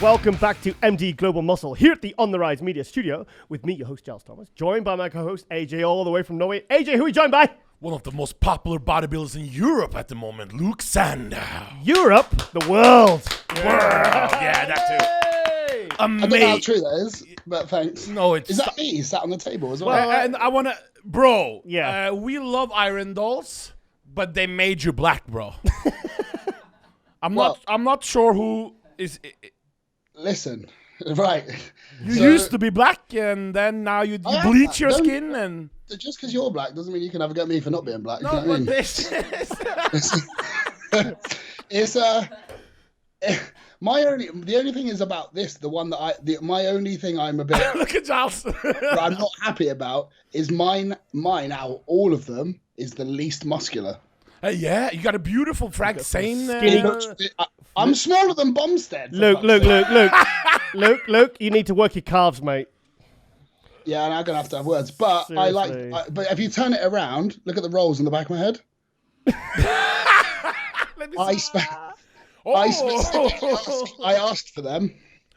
welcome back to MD Global Muscle here at the On the RiZe Media Studio with me, your host, Giles Thomas, joined by my co-host, AJ, all the way from Norway. AJ, who are we joined by? One of the most popular bodybuilders in Europe at the moment, Luke Sandoe. Europe? The world. Yeah, that too. I don't know how true that is, but thanks. No, it's... Is that me sat on the table as well? Well, and I want to... Bro, Yeah. We love iron dolls, but they made you black, bro. I'm not sure who is... Listen, right. You used to be black, and then now you bleach your skin, and... Just because you're black doesn't mean you can have a go at me for not being black. No, you know but what I mean? this is... The only thing is about this, my only thing I'm a bit Look at Giles. that I'm not happy about is mine out of all of them is the least muscular. Yeah, you got a beautiful Frank Sane. I'm smaller than Bumstead. Luke, you need to work your calves, mate. Yeah, and I'm gonna have to have words. But Seriously. but if you turn it around, look at the rolls on the back of my head. I asked for them.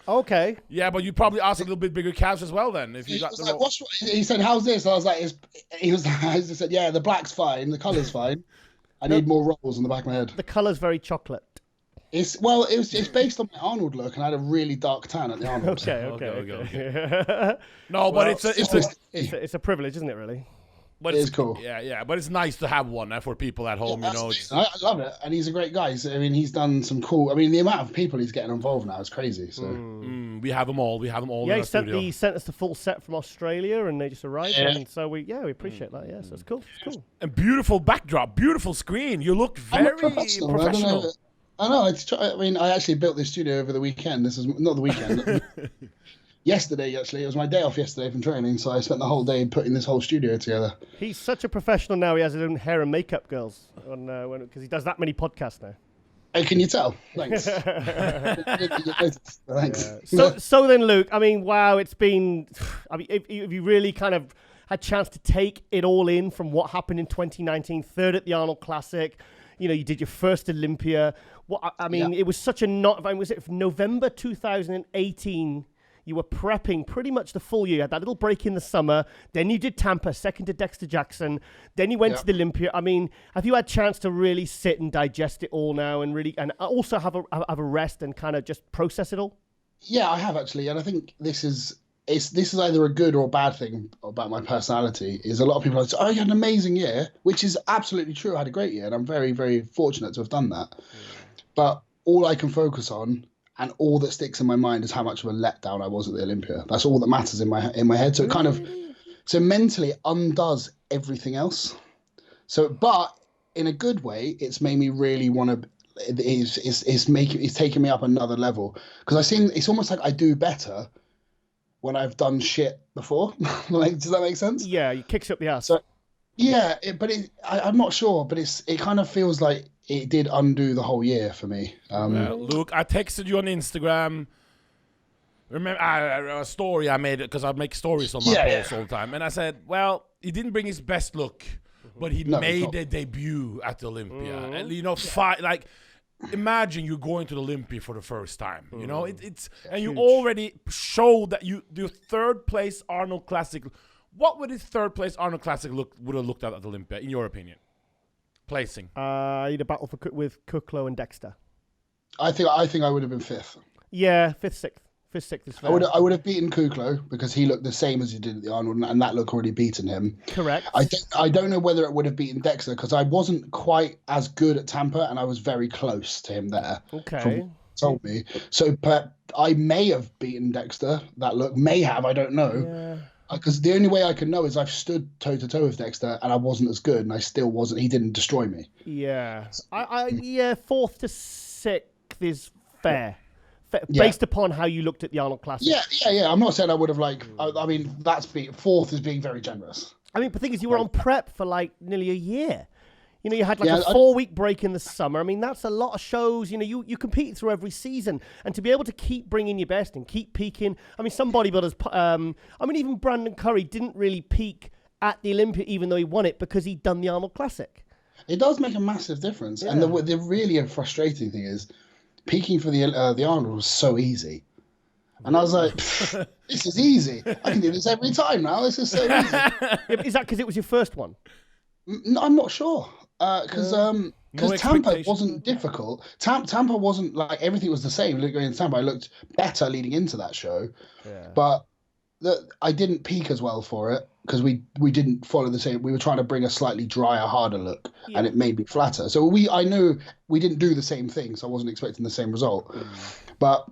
Okay. Yeah, but you probably asked a little bit bigger calves as well then. If you got the Like, he said, "How's this?" I was like, I said, "Yeah, the black's fine, the colour's fine. I need more rolls on the back of my head." The colour's very chocolate. It's based on my Arnold look, and I had a really dark tan at the Arnold. Okay. No, but It's a privilege, isn't it, really? But It is cool. Yeah, but it's nice to have one for people at home, I love it, and he's a great guy. So, I mean, he's done some cool. I mean, the amount of people he's getting involved now is crazy. So we have them all. Yeah, in he our studio. sent us the full set from Australia, and they just arrived. Yeah. And so we appreciate that. Yeah, so it's cool. It's cool. And beautiful backdrop, beautiful screen. You look very professional. I know. I mean, I actually built this studio over the weekend. This is not the weekend. Yesterday, actually, it was my day off yesterday from training, so I spent the whole day putting this whole studio together. He's such a professional now. He has his own hair and makeup girls because he does that many podcasts now. Hey, can you tell? Thanks. Thanks. So then, Luke, I mean, wow, it's been. I mean, if you really kind of had a chance to take it all in from what happened in 2019, third at the Arnold Classic. You know, you did your first Olympia. It was such a was it November 2018? You were prepping pretty much the full year. You had that little break in the summer. Then you did Tampa, second to Dexter Jackson. Then you went to the Olympia. I mean, have you had a chance to really sit and digest it all now and also have a rest and kind of just process it all? Yeah, I have actually. And I think this is either a good or a bad thing about my personality. Is a lot of people are like, "Oh, you had an amazing year," which is absolutely true. I had a great year, and I'm very, very fortunate to have done that. But all I can focus on and all that sticks in my mind is how much of a letdown I was at the Olympia. That's all that matters in my head. So it kind of, mentally undoes everything else. So, but in a good way, it's made me really want to. It's taking me up another level because it's almost like I do better when I've done shit before. Like, does that make sense? Yeah, you kicks up the ass. So, yeah, I'm not sure, but it kind of feels like it did undo the whole year for me. Luke, I texted you on Instagram. Remember a story I made because I make stories on my posts all the time, and I said, "Well, he didn't bring his best look, but he made a debut at the Olympia." And imagine you going to the Olympia for the first time. You know, it's and you already showed that your third place Arnold Classic. What would his third place Arnold Classic would have looked at the Olympia, in your opinion? Placing. You'd a battle with Kuklo and Dexter. I think I would have been fifth. Yeah, fifth, sixth is fair. I would have beaten Kuklo because he looked the same as he did at the Arnold, and that look already beaten him. Correct. I don't know whether it would have beaten Dexter because I wasn't quite as good at Tampa, and I was very close to him there. Okay. Told me so, but I may have beaten Dexter. That look may have. I don't know. Yeah. Because the only way I can know is I've stood toe to toe with Dexter, and I wasn't as good, and I still wasn't. He didn't destroy me. Yeah, fourth to sixth is fair, based upon how you looked at the Arnold Classic. Yeah. I'm not saying I would have I mean, fourth is being very generous. I mean, the thing is, you were on prep for like nearly a year. You know, you had like a 4-week break in the summer. I mean, that's a lot of shows. You know, you compete through every season. And to be able to keep bringing your best and keep peaking. I mean, some bodybuilders, even Brandon Curry didn't really peak at the Olympia, even though he won it, because he'd done the Arnold Classic. It does make a massive difference. Yeah. And the really frustrating thing is peaking for the Arnold was so easy. And I was like, this is easy. I can do this every time now. This is so easy. Yeah, is that because it was your first one? No, I'm not sure. Because Tampa wasn't difficult. Tampa wasn't like everything was the same. Going into Tampa, I looked better leading into that show. Yeah. But I didn't peak as well for it because we didn't follow the same. We were trying to bring a slightly drier, harder look, and it made me flatter. So I knew we didn't do the same thing, so I wasn't expecting the same result. But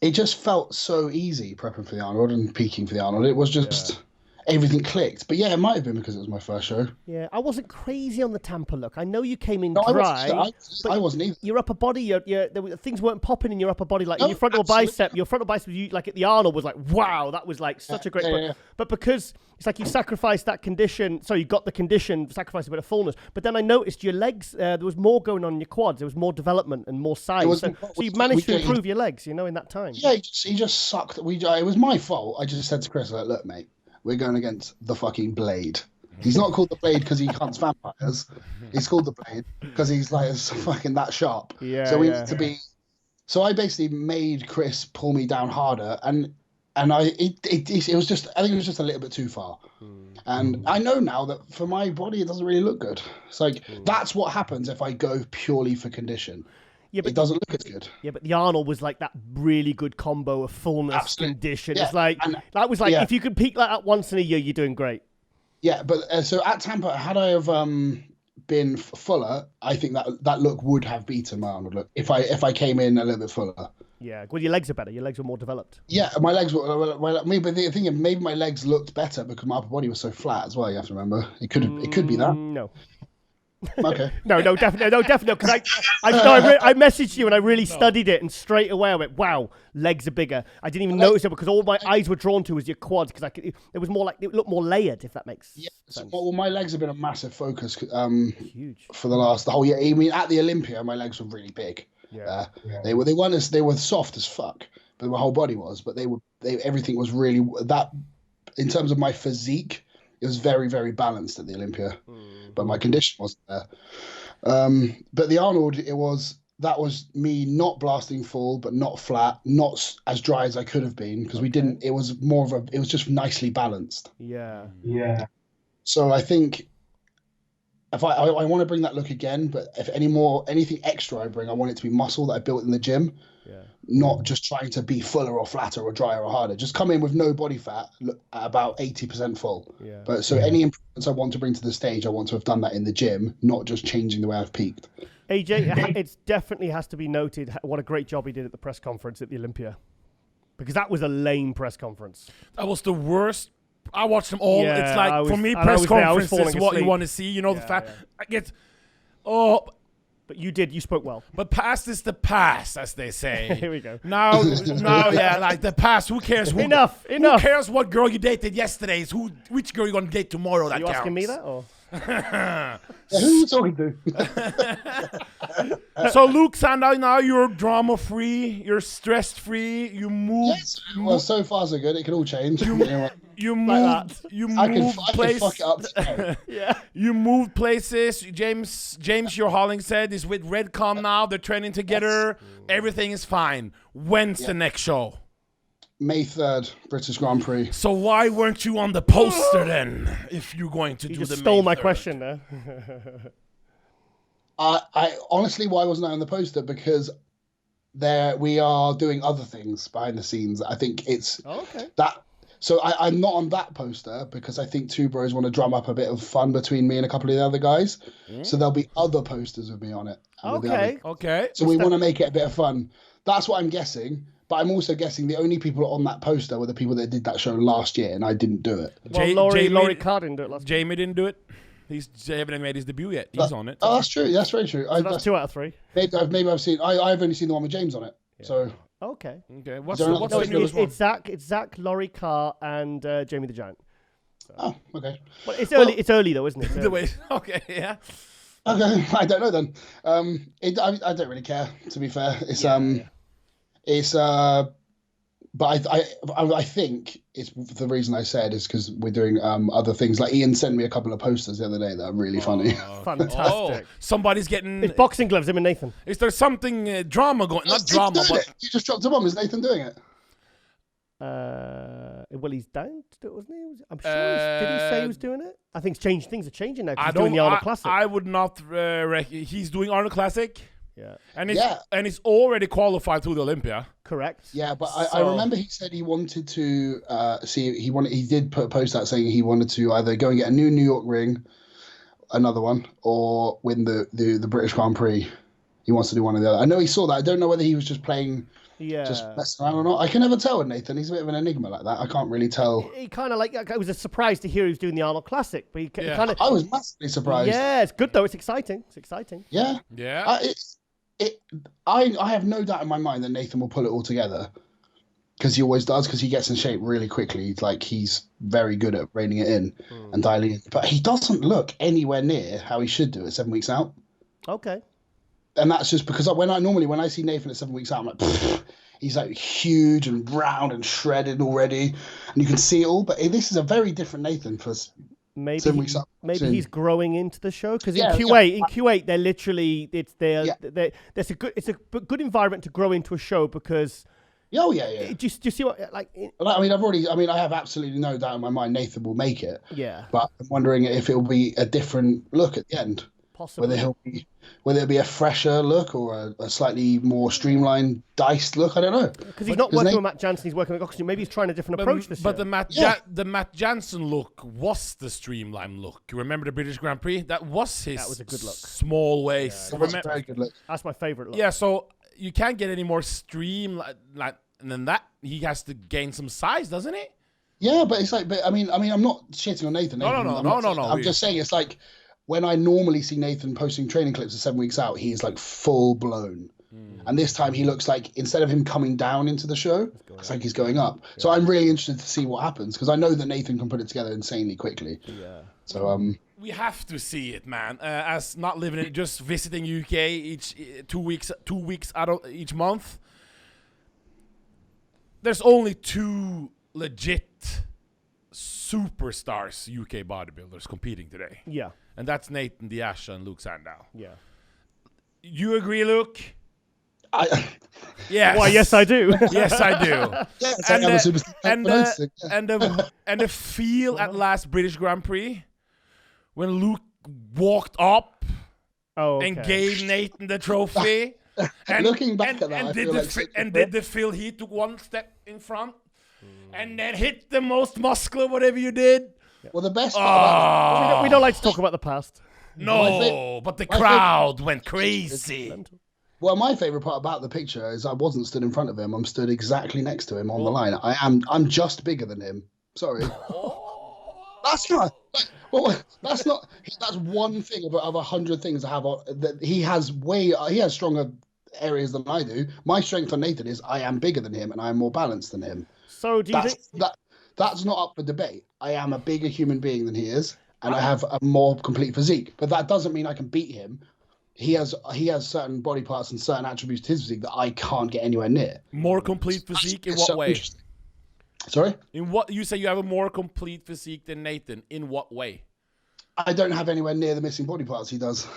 it just felt so easy prepping for the Arnold and peaking for the Arnold. It was just everything clicked. But yeah, it might have been because it was my first show. Yeah, I wasn't crazy on the Tampa look. I know you came in dry. I wasn't either. Your upper body, things weren't popping in your upper body. Like your frontal bicep, like at the Arnold was like, wow, that was like such a great. Yeah. But because it's like you sacrificed that condition, so you got the condition, sacrificed a bit of fullness. But then I noticed your legs, there was more going on in your quads. There was more development and more size. So you managed to improve your legs, in that time. Yeah, he just sucked. It was my fault. I just said to Chris, like, look, mate, we're going against the fucking Blade. He's not called the Blade because he hunts vampires. He's called the Blade because he's like fucking that sharp. Yeah. So we need to be. So I basically made Chris pull me down harder, and it was just, I think it was just a little bit too far. And I know now that for my body it doesn't really look good. It's like that's what happens if I go purely for condition. Yeah, but it doesn't look as good. Yeah, but the Arnold was like that really good combo of fullness, condition. Yeah. It's like that was like if you could peak like that once in a year, you're doing great. Yeah, but so at Tampa, had I have been fuller, I think that look would have beaten my Arnold look if I came in a little bit fuller. Yeah, well, your legs are better. Your legs were more developed. Yeah, my legs were. But the thing is, maybe my legs looked better because my upper body was so flat as well. You have to remember, it could be that. No. Okay. No, definitely. Because I messaged you and I really studied it, and straight away I went, "Wow, legs are bigger." I didn't even notice it because all my eyes were drawn to was your quads because it was more like it looked more layered, if that makes sense. Well, my legs have been a massive focus. Huge for the whole year. I mean, at the Olympia, my legs were really big. Yeah. They were soft as fuck, but my whole body was. But everything was really that in terms of my physique. It was very, very balanced at the Olympia, but my condition wasn't there. But the Arnold, that was me not blasting full, but not flat, not as dry as I could have been because we didn't. It was it was just nicely balanced. Yeah. So I think if I want to bring that look again, but if anything extra I bring, I want it to be muscle that I built in the gym. Yeah. Not just trying to be fuller or flatter or drier or harder. Just come in with no body fat, look at about 80% full. Yeah. But any improvements I want to bring to the stage, I want to have done that in the gym, not just changing the way I've peaked. AJ, it definitely has to be noted what a great job he did at the press conference at the Olympia, because that was a lame press conference. That was the worst. I watched them all. Yeah, it's like for me, press conference is what you want to see. The fact I get. But you spoke well. But past is the past, as they say. Here we go. Now, like the past. Who cares? Enough. Who cares what girl you dated yesterday? Is which girl you're gonna date tomorrow? That you counts. Asking me that, or? Who are you talking to? So Luke Sandoe, now you're drama free. You're stress free. You move. Yes. Well, so far so good. It can all change. You moved. I can fuck it up today. Yeah. You moved places. James Yourhalling said is with Redcom now. They're training together. Yes. Everything is fine. When's the next show? May 3rd, British Grand Prix. So why weren't you on the poster then? If you're going to do the stole May my 3rd? question there. I honestly, why wasn't I on the poster? Because we are doing other things behind the scenes. I think it's that. So I'm not on that poster because I think Two Bros want to drum up a bit of fun between me and a couple of the other guys. So there'll be other posters with me on it. Okay. So we want to make it a bit of fun. That's what I'm guessing. But I'm also guessing the only people on that poster were the people that did that show last year, and I didn't do it. Well, Laurie Carr didn't do it last year. Jamie didn't do it. He hasn't made his debut yet. He's on it. Oh, that's true. That's very true. So that's 2 out of 3. Maybe I've seen. I've only seen the one with James on it. Yeah. So okay. What's the it's Zach, Laurie Carr, and Jamie the Giant. So. Oh, okay. Well, it's early. It's early though, isn't it? Okay. Yeah. Okay. I don't know then. I don't really care. To be fair, But I think it's the reason I said is because we're doing other things. Like Ian sent me a couple of posters the other day that are really funny. Fantastic. Somebody's getting... It's boxing gloves, him and Nathan. Is there something drama going... Not drama, but... You just dropped a bomb. Is Nathan doing it? Well, he's down to it, wasn't he? I'm sure. Did he say he was doing it? I think things are changing now. 'Cause he's doing the Arnold Classic. I would not reckon he's doing Arnold Classic. Yeah, and it's already qualified to the Olympia. Correct. Yeah, but I remember he said he wanted to he did put a post out saying he wanted to either go and get a new New York ring, another one, or win the British Grand Prix. He wants to do one or the other. I know he saw that. I don't know whether he was just playing. Yeah. Just messing around or not. I can never tell with Nathan. He's a bit of an enigma like that. I can't really tell. He kind of it was a surprise to hear he was doing the Arnold Classic, but he kind of. I was massively surprised. Yeah, it's good though. It's exciting. Yeah. Yeah. I have no doubt in my mind that Nathan will pull it all together, because he always does. Because he gets in shape really quickly. He's very good at reining it in and dialing it. But he doesn't look anywhere near how he should do it 7 weeks out. Okay. And that's just because when I see Nathan at 7 weeks out, I'm like, pfft, he's like huge and round and shredded already, and you can see it all. But this is a very different Nathan for 7 weeks out. Maybe he's growing into the show, because in Kuwait, they're literally it's a good environment to grow into a show, because. Oh yeah. Do you see what I have absolutely no doubt in my mind Nathan will make it. Yeah. But I'm wondering if it'll be a different look at the end. Possibly. Whether it'll be a fresher look or a slightly more streamlined, diced look, I don't know. Because he's not working with Matt Jansen, he's working with Oxygen. Maybe he's trying a different approach this year. But the Matt Jansen look was the streamlined look. You remember the British Grand Prix? That was a good look. Small waist. Yeah, that was a very good look. That's my favourite look. Yeah, so you can't get any more streamlined than that. He has to gain some size, doesn't he? Yeah, but it's I'm not shitting on Nathan. No. I'm just saying it's like, when I normally see Nathan posting training clips of 7 weeks out, he is like full blown. And this time he looks like, instead of him coming down into the show, it's like he's going up. Yeah. So I'm really interested to see what happens, because I know that Nathan can put it together insanely quickly. Yeah. So we have to see it, man. As not living in, just visiting UK each 2 weeks out of each month. There's only 2 legit superstars UK bodybuilders competing today. Yeah. And that's Nathan Diasha and Luke Sandoe. Yeah. You agree, Luke? Yes. Well, yes, I do. Yes, I do. Yes, and the feel at last British Grand Prix when Luke walked up and gave Nathan the trophy. And looking back at that, did the feel he took one step in front and then hit the most muscular, whatever you did. Well, the best part we don't like to talk about the past. No, but the crowd went crazy. Well, my favourite part about the picture is I wasn't stood in front of him. I'm stood exactly next to him on the line. I'm just bigger than him. Sorry. That's not. Well, that's not. That's one thing of 100 things I have. That he has stronger areas than I do. My strength on Nathan is I am bigger than him and I am more balanced than him. So do you think that's not up for debate? I am a bigger human being than he is, and I have a more complete physique. But that doesn't mean I can beat him. He has certain body parts and certain attributes to his physique that I can't get anywhere near. More complete physique in what way? Sorry? In what you say you have a more complete physique than Nathan? In what way? I don't have anywhere near the missing body parts he does.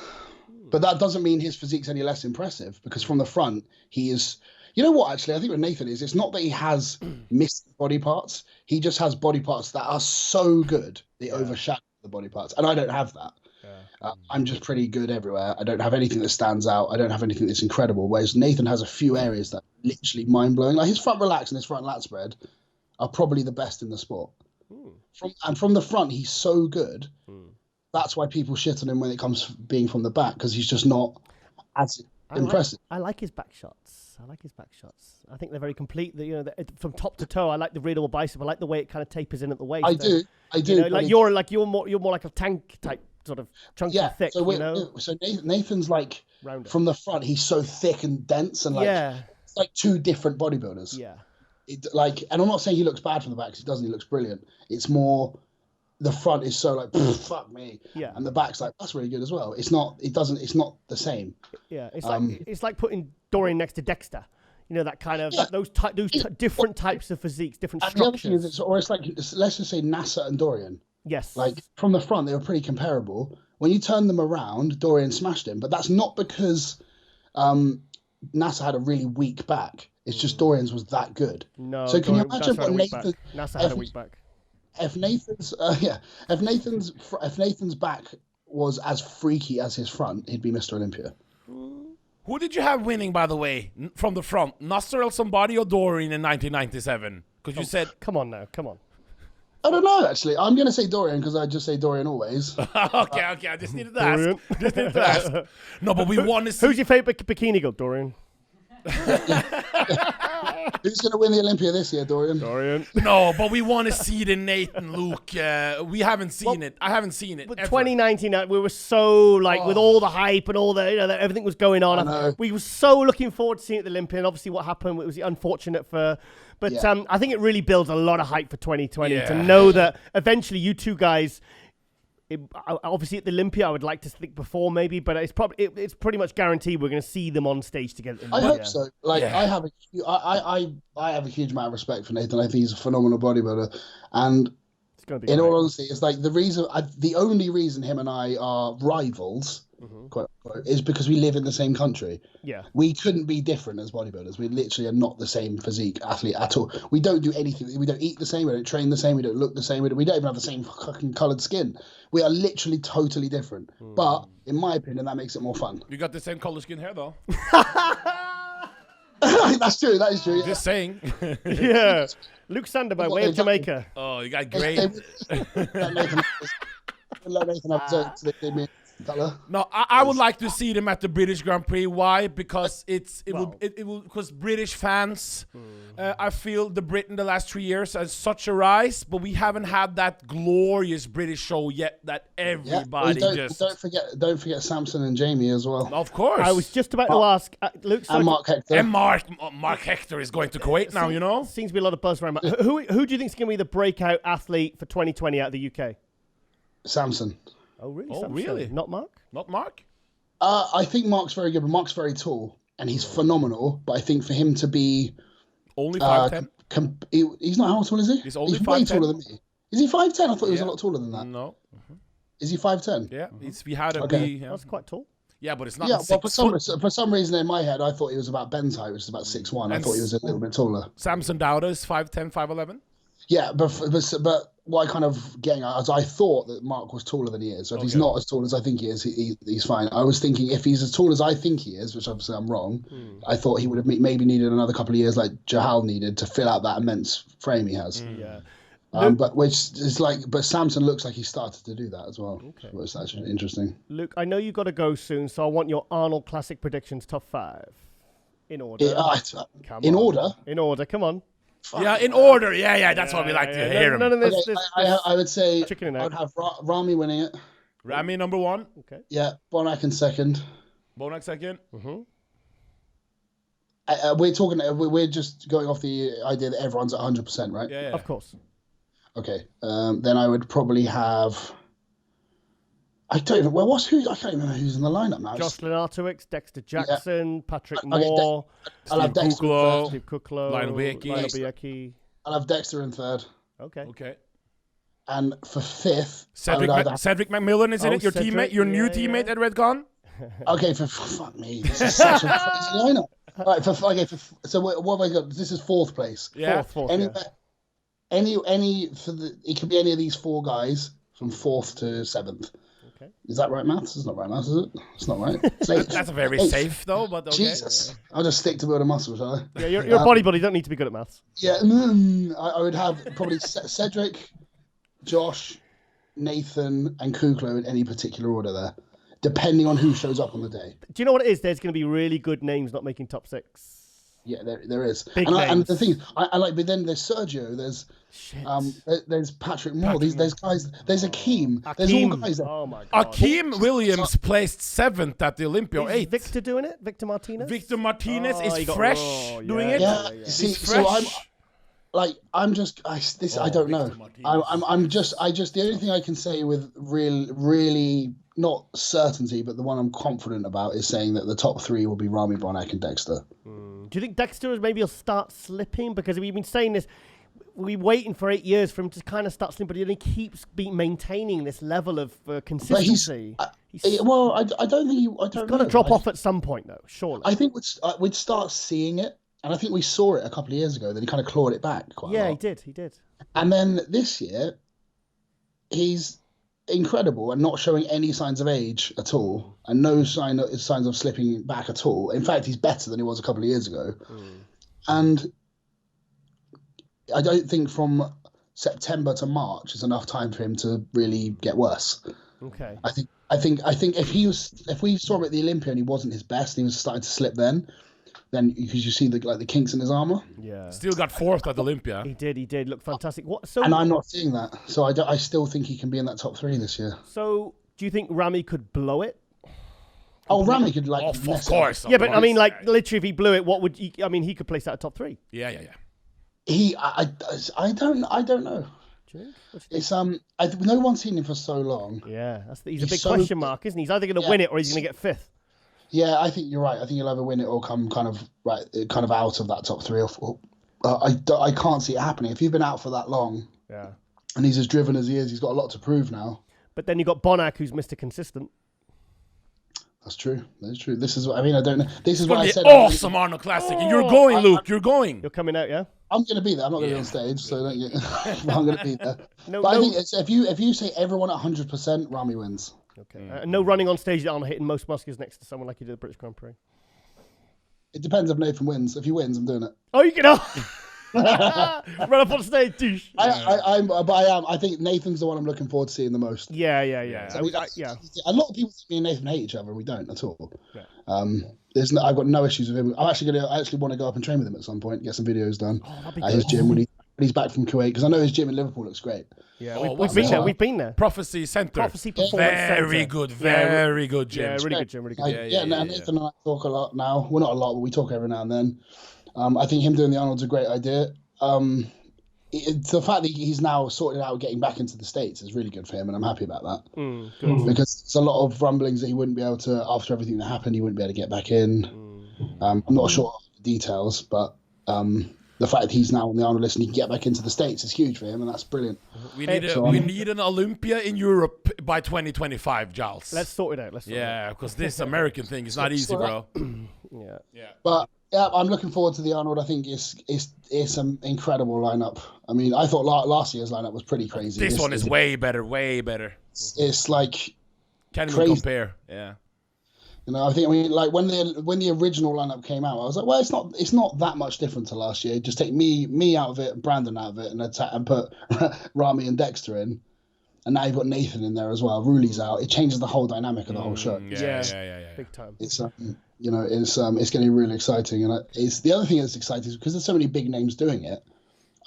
But that doesn't mean his physique's any less impressive, because from the front he is. You know what? Actually, I think with Nathan it's not that he has missing body parts. He just has body parts that are so good they overshadow the body parts, and I don't have that. I'm just pretty good everywhere. I don't have anything that stands out. I don't have anything that's incredible. Whereas Nathan has a few areas that are literally mind blowing. Like his front relax and his front lat spread are probably the best in the sport. From the front, he's so good. That's why people shit on him when it comes to being from the back, because he's just not as impressive. I like his back shots. I think they're very complete. From top to toe, I like the rear double bicep. I like the way it kind of tapers in at the waist. I do. You're more like a tank type, sort of chunky, thick. So Nathan's like rounded. From the front, he's so thick and dense, and it's like 2 different bodybuilders. Yeah. And I'm not saying he looks bad from the back, because he doesn't. He looks brilliant. It's more the front is so like fuck me, and the back's like that's really good as well. It's not the same. Yeah, it's like putting Dorian next to Dexter. You know, that kind of those different types of physiques, different structures. The other thing is, it's like, let's just say NASA and Dorian. Yes. Like from the front, they were pretty comparable. When you turn them around, Dorian smashed him, but that's not because NASA had a really weak back. It's just Dorian's was that good. No, so can you Dorian, imagine what Nathan? NASA had a week back. If Nathan's back was as freaky as his front, he'd be Mr. Olympia. Who did you have winning, by the way, from the front? Nasser El Somebody or Dorian in 1997? Because you said... Come on now, come on. I don't know, actually. I'm going to say Dorian because I just say Dorian always. okay. I just needed to ask. No, but we want to see... Who's your favourite bikini girl, Dorian? Who's going to win the Olympia this year, Dorian? No, but we want to see the Nathan Luke. We haven't seen it. I haven't seen it. But 2019, we were so with all the hype and all the everything was going on. We were so looking forward to seeing it at the Olympia. And obviously, what happened was unfortunate for. But I think it really builds a lot of hype for 2020 to know that eventually you two guys. Obviously at the Olympia, I would like to think before maybe, but it's pretty much guaranteed we're going to see them on stage together. I hope so. I have a huge amount of respect for Nathan. I think he's a phenomenal bodybuilder, and in all honesty, it's like the only reason him and I are rivals, quote unquote, is because we live in the same country. Yeah, we couldn't be different as bodybuilders. We literally are not the same physique athlete at all. We don't do anything. We don't eat the same. We don't train the same. We don't look the same. We don't even have the same fucking coloured skin. We are literally totally different. But in my opinion, that makes it more fun. You got the same colour skin hair though. That's true. That is true. Just saying. Yeah. Luke Sander by way of Jamaica. Oh, you got great. No, I would like to see them at the British Grand Prix. Why? Because it will because British fans. I feel the Britain the last 3 years has such a rise, but we haven't had that glorious British show yet that everybody don't forget Samson and Jamie as well. Of course. I was just about to ask Luke and Mark Hector. And Mark Hector is going to Kuwait now. You know, seems to be a lot of buzz around. Who do you think is going to be the breakout athlete for 2020 out of the UK? Samson. Oh, really? Oh, really? Not Mark? Not Mark? I think Mark's very good, but Mark's very tall, and he's phenomenal. But I think for him to be... Only 5'10"? He's not... How tall is he? He's only 5'10". Way taller than me. Is he 5'10"? I thought he was a lot taller than that. No. Is he 5'10"? Yeah. We had a B. That's quite tall. Yeah, but it's not. Yeah, well, for some reason in my head, I thought he was about Ben's height, which is about 6'1". I thought he was a little bit taller. Samson Dowda is 5'10", 5'11". Yeah, but what I kind of getting at is I thought that Mark was taller than he is. So if he's not as tall as I think he is, he's fine. I was thinking if he's as tall as I think he is, which obviously I'm wrong, I thought he would have maybe needed another couple of years like Jahal needed to fill out that immense frame he has. Yeah. But Samson looks like he started to do that as well. Okay. Which is actually interesting. Luke, I know you've got to go soon, so I want your Arnold Classic predictions top 5 in order. In order? In order, come on. Yeah, in order. Yeah, that's what we like to hear him. I would say I would have Rami winning it. Rami number 1. Okay. Yeah, Bonac in second. Bonac second. We're just going off the idea that everyone's at 100%, right? Yeah. Of course. Okay. Then I would probably have. I don't even. Well, I can't remember who's in the lineup now. Jocelyn Artowicz, Dexter Jackson, Patrick Moore, Steve Kuklo, Lionel Bieki. I'll have Dexter in third. Okay. And for fifth, Cedric McMillan is in it. Your teammate, your new teammate at Redcon. Okay, fuck me. This is such a crazy lineup. All right, so what have I got? This is fourth place. Yeah, fourth. It could be any of these 4 guys from 4th to 7th. Okay. Is that right maths? It's not right maths, is it? It's not right. That's very safe though, but okay. Jesus. I'll just stick to building muscle, shall I? Yeah, you're a bodybuilder, you don't need to be good at maths. Yeah, I would have probably Cedric, Josh, Nathan, and Kuklo in any particular order there, depending on who shows up on the day. Do you know what it is? There's going to be really good names not making top 6. Yeah, there is. And the thing I like, but then there's Sergio, there's Patrick Moore, there's guys, there's Akeem, there's all guys there. Oh my God. Akeem Williams placed 7th at the Olympia. Is 8th. Victor doing it? Victor Martinez? Victor Martinez is fresh doing it. Yeah. See, so I'm just, I don't know. The only thing I can say with really not certainty, but the one I'm confident about is saying that the top 3 will be Rami, Bonac, and Dexter. Do you think Dexter maybe will start slipping? Because we've been saying this, we're waiting for 8 years for him to kind of start slipping, but he only keeps maintaining this level of consistency. I don't think he's got to drop off at some point, though, surely. I think we'd start seeing it And I think we saw it a couple of years ago. Then he kind of clawed it back quite a lot. Yeah, he did. He did. And then this year, he's incredible and not showing any signs of age at all, and no signs of slipping back at all. In fact, he's better than he was a couple of years ago. And I don't think from September to March is enough time for him to really get worse. Okay. I think if we saw him at the Olympia and he wasn't his best, and he was starting to slip then because you see the kinks in his armor. Yeah. Still got 4th at Olympia. He did look fantastic. And I'm not seeing that, so I still think he can be in that top 3 this year. So do you think Ramy could blow it? Oh, Ramy could of course. Yeah, but I mean, like literally, if he blew it, what would he? I mean, he could place that at top 3. Yeah. I don't know. Do you think? It's no one's seen him for so long. Yeah, he's a big question mark, isn't he? He's either going to win it or he's going to get 5th. Yeah, I think you're right. I think he'll either win it or come kind of out of that top 3 or 4. I can't see it happening. If you've been out for that long, and he's as driven as he is, he's got a lot to prove now. But then you got Bonac, who's Mr. Consistent. That's true. That's true. This is what I mean. I don't know. This is It's what gonna I be said. awesome Arnold Classic. And you're going, Luke. You're going. You're coming out, yeah? I'm going to be there. I'm not going to be on stage, so don't get. I'm going to be there. I think it's, if you say everyone at 100%, Ramy wins. Okay. No running on stage that aren't hitting most musculars next to someone like you did at the British Grand Prix. It depends if Nathan wins. If he wins, I'm doing it. Oh, you can run up on stage, douche. I think Nathan's the one I'm looking forward to seeing the most. Yeah. So a lot of people think me and Nathan hate each other, and we don't at all. Yeah. I've got no issues with him. I actually want to go up and train with him at some point, get some videos done at his gym when he's back from Kuwait, because I know his gym in Liverpool looks great. Yeah, we've been there. We've been there. Prophecy Center. Prophecy Performance Very Center. good. Very good gym. Yeah, really good gym. Really good. Nathan and I talk a lot now. Well, not a lot, but we talk every now and then. I think him doing the Arnold's a great idea. The fact that he's now sorted out getting back into the States is really good for him, and I'm happy about that. Because it's a lot of rumblings that he wouldn't be able to, after everything that happened, he wouldn't be able to get back in. I'm not sure of the details, but the fact that he's now on the Arnold list and he can get back into the States is huge for him, and that's brilliant. We need an Olympia in Europe by 2025, Giles. Let's sort it out. Because this American thing is not easy, bro. Yeah. But yeah, I'm looking forward to the Arnold. I think it's an incredible lineup. I mean, I thought last year's lineup was pretty crazy. This one is way better. It's like can't even compare. Yeah. You know, I mean, like when the original lineup came out, I was like, well, it's not that much different to last year. Just take me out of it, Brandon out of it, and put Ramy and Dexter in, and now you've got Nathan in there as well. Ruli's out. It changes the whole dynamic of the whole show. Yeah. Big time. It's it's getting really exciting, and it's the other thing that's exciting is because there's so many big names doing it.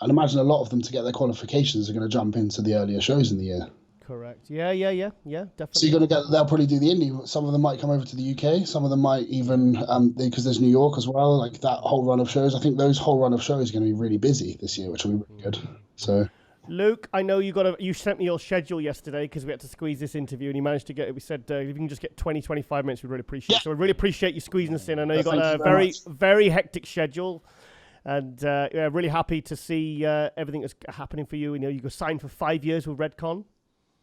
I'd imagine a lot of them to get their qualifications are going to jump into the earlier shows in the year. Correct. Yeah, definitely. So they'll probably do the Indy. Some of them might come over to the UK. Some of them might even, because there's New York as well, like that whole run of shows. I think those whole run of shows are going to be really busy this year, which will be really good. So, Luke, I know you sent me your schedule yesterday because we had to squeeze this interview, and you managed to get it. We said if you can just get 20, 25 minutes, we'd really appreciate it. So I really appreciate you squeezing us in. I know you've got a very hectic schedule. And really happy to see everything that's happening for you. You know, you got signed for 5 years with Redcon.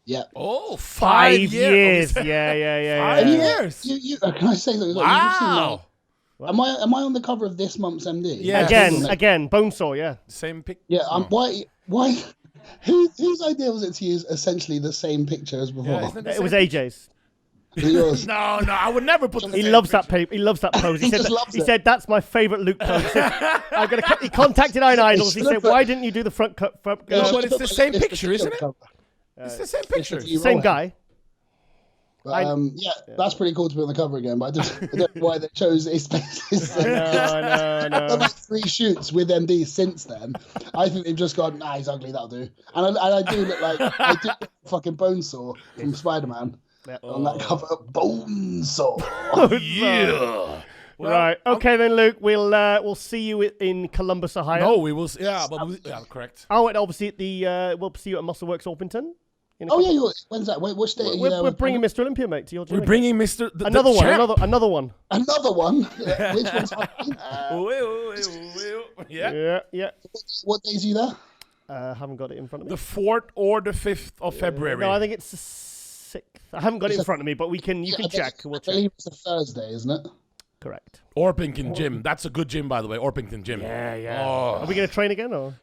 Yeah. Oh, 5 years. Yeah. 5 years. Can I say something? Wow. Am I on the cover of this month's MD? Yeah. Again, Bonesaw. Yeah. Same picture. Yeah. Why? Whose idea was it to use essentially the same picture as before? Yeah, it was AJ's. Yours. No, I would never put. He loves that paper. He loves that pose. He said that's my favorite Luke pose. He contacted Iron Idols. He said, "Why didn't you do the front cut?" No, but it's the same picture, isn't it? It's the same picture. Same guy. But, that's pretty cool to be on the cover again. But I don't know why they chose his faces. I know. I've done like 3 shoots with MD since then. I think they've just gone, nah, he's ugly, that'll do. And I do look like fucking Bonesaw from Spider-Man. On that cover, Bonesaw. Yeah. Well, right. Okay then, Luke. We'll see you in Columbus, Ohio. No, we will. Yeah, correct. Oh, and obviously we'll see you at Muscleworks Orpington. When's that? Which day? We're bringing Mr. Olympia, mate, to your gym. We're bringing Mr. Another one. Another one. Yeah, which one's happening? Yeah. What days are you there? Haven't got it in front of me. The 4th or the 5th of February. No, I think it's the 6th. I haven't got it in front of me, but you can check. I believe it's a Thursday, isn't it? Correct. Orpington Gym. That's a good gym, by the way. Orpington Gym. Yeah, yeah. Oh. Are we going to train again, or?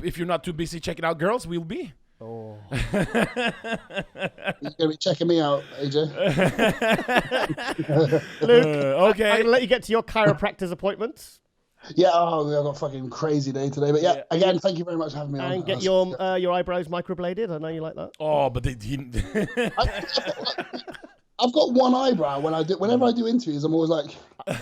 If you're not too busy checking out girls, we'll be. Oh. You're going to be checking me out, AJ. Luke, okay. I'm going to let you get to your chiropractor's appointments. Yeah, I've got a fucking crazy day today. But yeah, again, thank you very much for having me on. And get your eyebrows microbladed. I know you like that. Oh, but I've got one eyebrow whenever I do interviews. I'm always like,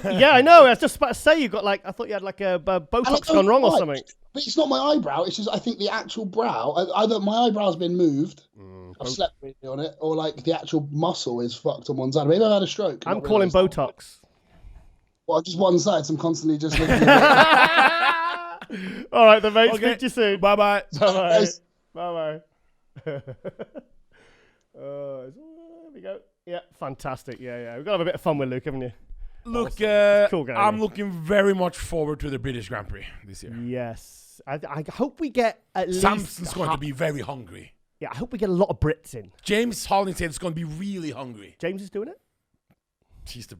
yeah, I know. I was just about to say I thought you had like a Botox gone wrong or something. But it's not my eyebrow. It's just I think the actual brow. Either my eyebrow's been moved, I've slept really on it, or like the actual muscle is fucked on one side. Maybe I've had a stroke. I'm calling Botox. Well, just one side. So I'm constantly just looking. All right, then, mate. Speak to you soon. Bye bye. Bye bye. There we go. Yeah, fantastic. Yeah. We've got to have a bit of fun with Luke, haven't you? Look, cool guy, I'm looking very much forward to the British Grand Prix this year. Yes. I hope we get at least... Samson's going to be very hungry. Yeah, I hope we get a lot of Brits in. James Hollingshead is going to be really hungry. James is doing it? He's the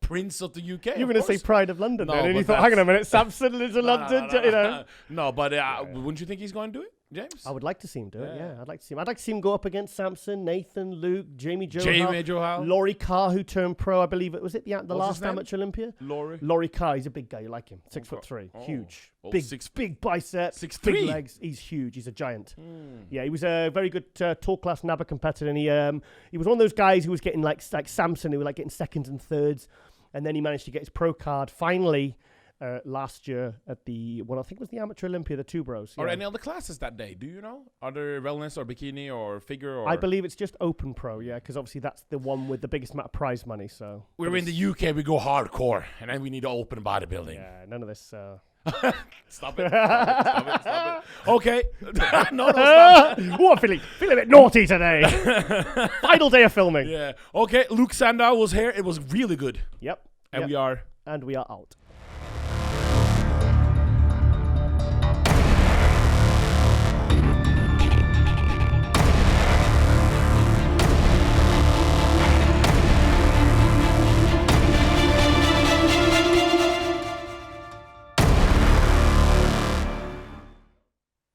Prince of the UK. You were going to say Pride of London, No, then, and you but thought, hang on a minute, Samson lives in London, you know. No, but wouldn't you think he's going to do it, James? I would like to see him do it, yeah. I'd like to see him go up against Samson, Nathan, Luke, Jamie Johal. Laurie Carr, who turned pro, I believe it was the last amateur Olympia? Laurie Carr, he's a big guy, you like him. 6'3", huge. Big biceps, 6'3". big legs. He's huge, he's a giant. Yeah, he was a very good tall class NABBA competitor, and he was one of those guys who was getting like Samson, who were like getting seconds and thirds. And then he managed to get his pro card finally last year at I think it was the Amateur Olympia, the two bros. Are any other classes that day? Do you know? Are there wellness or bikini or figure? Or? I believe it's just open pro, yeah, because obviously that's the one with the biggest amount of prize money. So we're in the UK, we go hardcore, and then we need to open bodybuilding. Yeah, none of this. Stop it. Okay. No, stop. Oh, I'm feeling a bit naughty today. Final day of filming. Yeah. Okay, Luke Sandoe was here. It was really good. Yep. And we are out.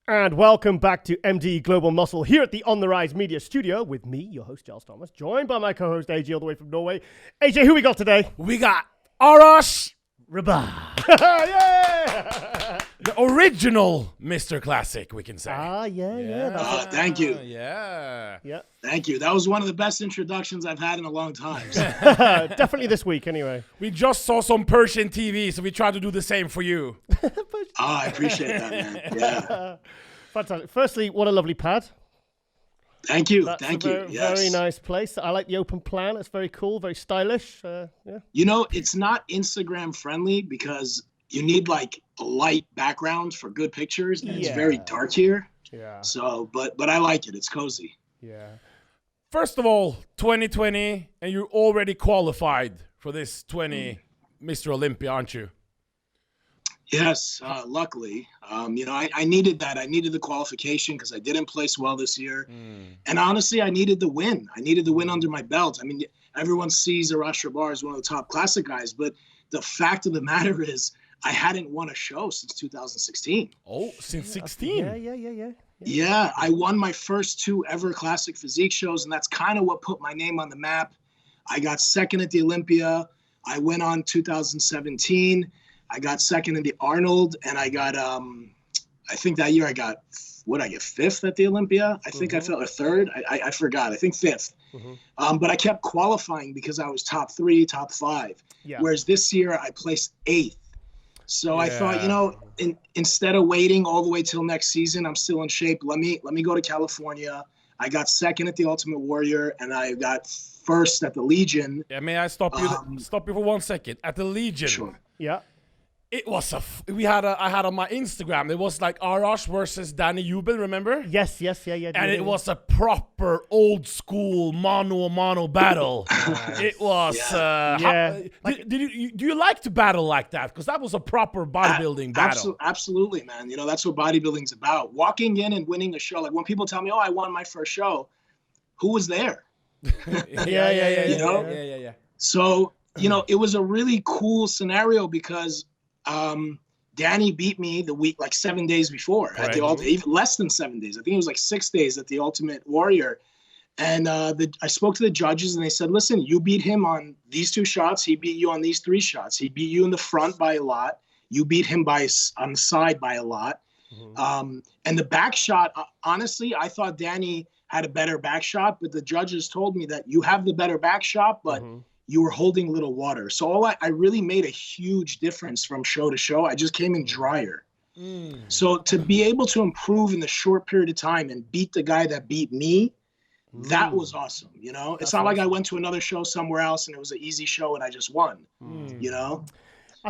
And welcome back to MD Global Muscle here at the On the RiZe Media Studio with me, your host, Giles Thomas, joined by my co-host, AJ, all the way from Norway. AJ, who we got today? We got Arash Rahbar. Yeah! The original Mr. Classic, we can say. Yeah. Thank you. Yeah. Thank you. That was one of the best introductions I've had in a long time. So. Definitely this week, anyway. We just saw some Persian TV, so we tried to do the same for you. I appreciate that, man. Yeah. Fantastic. Firstly, what a lovely pad. Thank you. That's Thank you. Yes. Very nice place. I like the open plan. It's very cool, very stylish. Yeah. You know, it's not Instagram friendly because you need like a light background for good pictures, and it's very dark here. Yeah. So, but I like it. It's cozy. Yeah. First of all, 2020, and you're already qualified for this 20 Mr. Olympia, aren't you? Yes, luckily. You know, I needed that. I needed the qualification because I didn't place well this year. And honestly, I needed the win. I needed the win under my belt. I mean, everyone sees Arash Rahbar as one of the top classic guys, but the fact of the matter is I hadn't won a show since 2016. Oh, since 16? Yeah, I won my first 2 ever classic physique shows, and that's kind of what put my name on the map. I got second at the Olympia. I went on 2017. I got second in the Arnold, and I got, I think that year I got, I get 5th at the Olympia? I think I felt a 3rd. I forgot. I think 5th. But I kept qualifying because I was top 3, top 5. Yeah. Whereas this year I placed 8th. So I thought, you know, instead of waiting all the way till next season, I'm still in shape. Let me go to California. I got second at the Ultimate Warrior, and I got first at the Legion. Yeah, may I stop you? Stop you for 1 second. At the Legion. Sure. Yeah. It was I had on my Instagram. It was like Arash versus Danny Ubel, remember? Yes, yeah. And it was a proper old school mano battle. It was. Do you like to battle like that? Because that was a proper bodybuilding battle. Absolutely, man. You know, that's what bodybuilding's about. Walking in and winning a show. Like when people tell me, "Oh, I won my first show," who was there? Yeah. You know? Yeah. So you know, it was a really cool scenario because Danny beat me the week, like 7 days before, at the even less than 7 days. I think it was like 6 days at the Ultimate Warrior. And I spoke to the judges and they said, listen, you beat him on these 2 shots. He beat you on these 3 shots. He beat you in the front by a lot. You beat him on the side by a lot. And the back shot, honestly, I thought Danny had a better back shot, but the judges told me that you have the better back shot, but you were holding a little water. So I really made a huge difference from show to show. I just came in drier. So to be able to improve in the short period of time and beat the guy that beat me, that was awesome. You know, it's not like I went to another show somewhere else and it was an easy show and I just won, you know?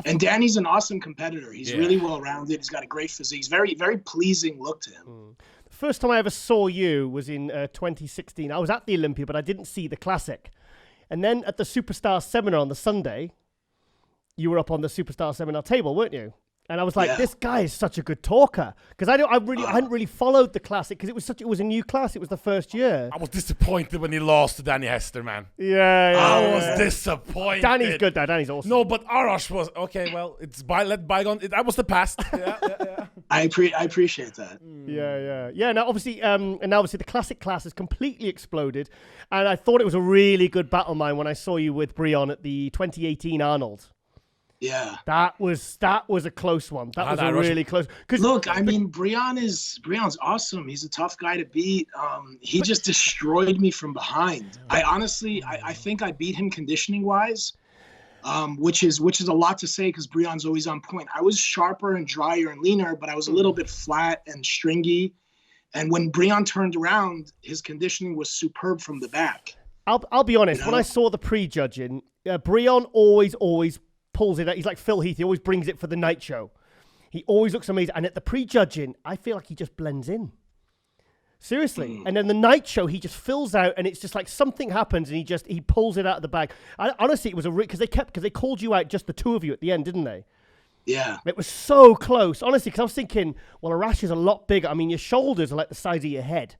And Danny's an awesome competitor. He's really well-rounded. He's got a great physique. He's very, very pleasing look to him. The first time I ever saw you was in 2016. I was at the Olympia, but I didn't see the Classic. And then at the Superstar Seminar on the Sunday, you were up on the Superstar Seminar table, weren't you? And I was like, this guy is such a good talker. Because I hadn't really followed the Classic because it was a new class. It was the first year. I was disappointed when he lost to Danny Hester, man. I was disappointed. Danny's good, though. Danny's awesome. No, but Arash was, okay, well, let bygone. That was the past. Yeah. I appreciate that. Yeah. Now, obviously, the Classic class has completely exploded. And I thought it was a really good battle mine when I saw you with Brion at the 2018 Arnold. Yeah, that was a close one. That was a really close. Look, I mean, Brion's awesome. He's a tough guy to beat. He just destroyed me from behind. I think I beat him conditioning wise, which is a lot to say because Brion's always on point. I was sharper and drier and leaner, but I was a little bit flat and stringy. And when Brion turned around, his conditioning was superb from the back. I'll be honest. You know? When I saw the pre-judging, Brion always pulls it out. He's like Phil Heath. He always brings it for the night show. He always looks amazing. And at the pre-judging, I feel like he just blends in. Seriously. And then the night show, he just fills out and it's just like something happens and he pulls it out of the bag. Honestly, it was because they called you out, just the 2 of you at the end, didn't they? Yeah. It was so close. Honestly, because I was thinking, well, Arash is a lot bigger. I mean, your shoulders are like the size of your head.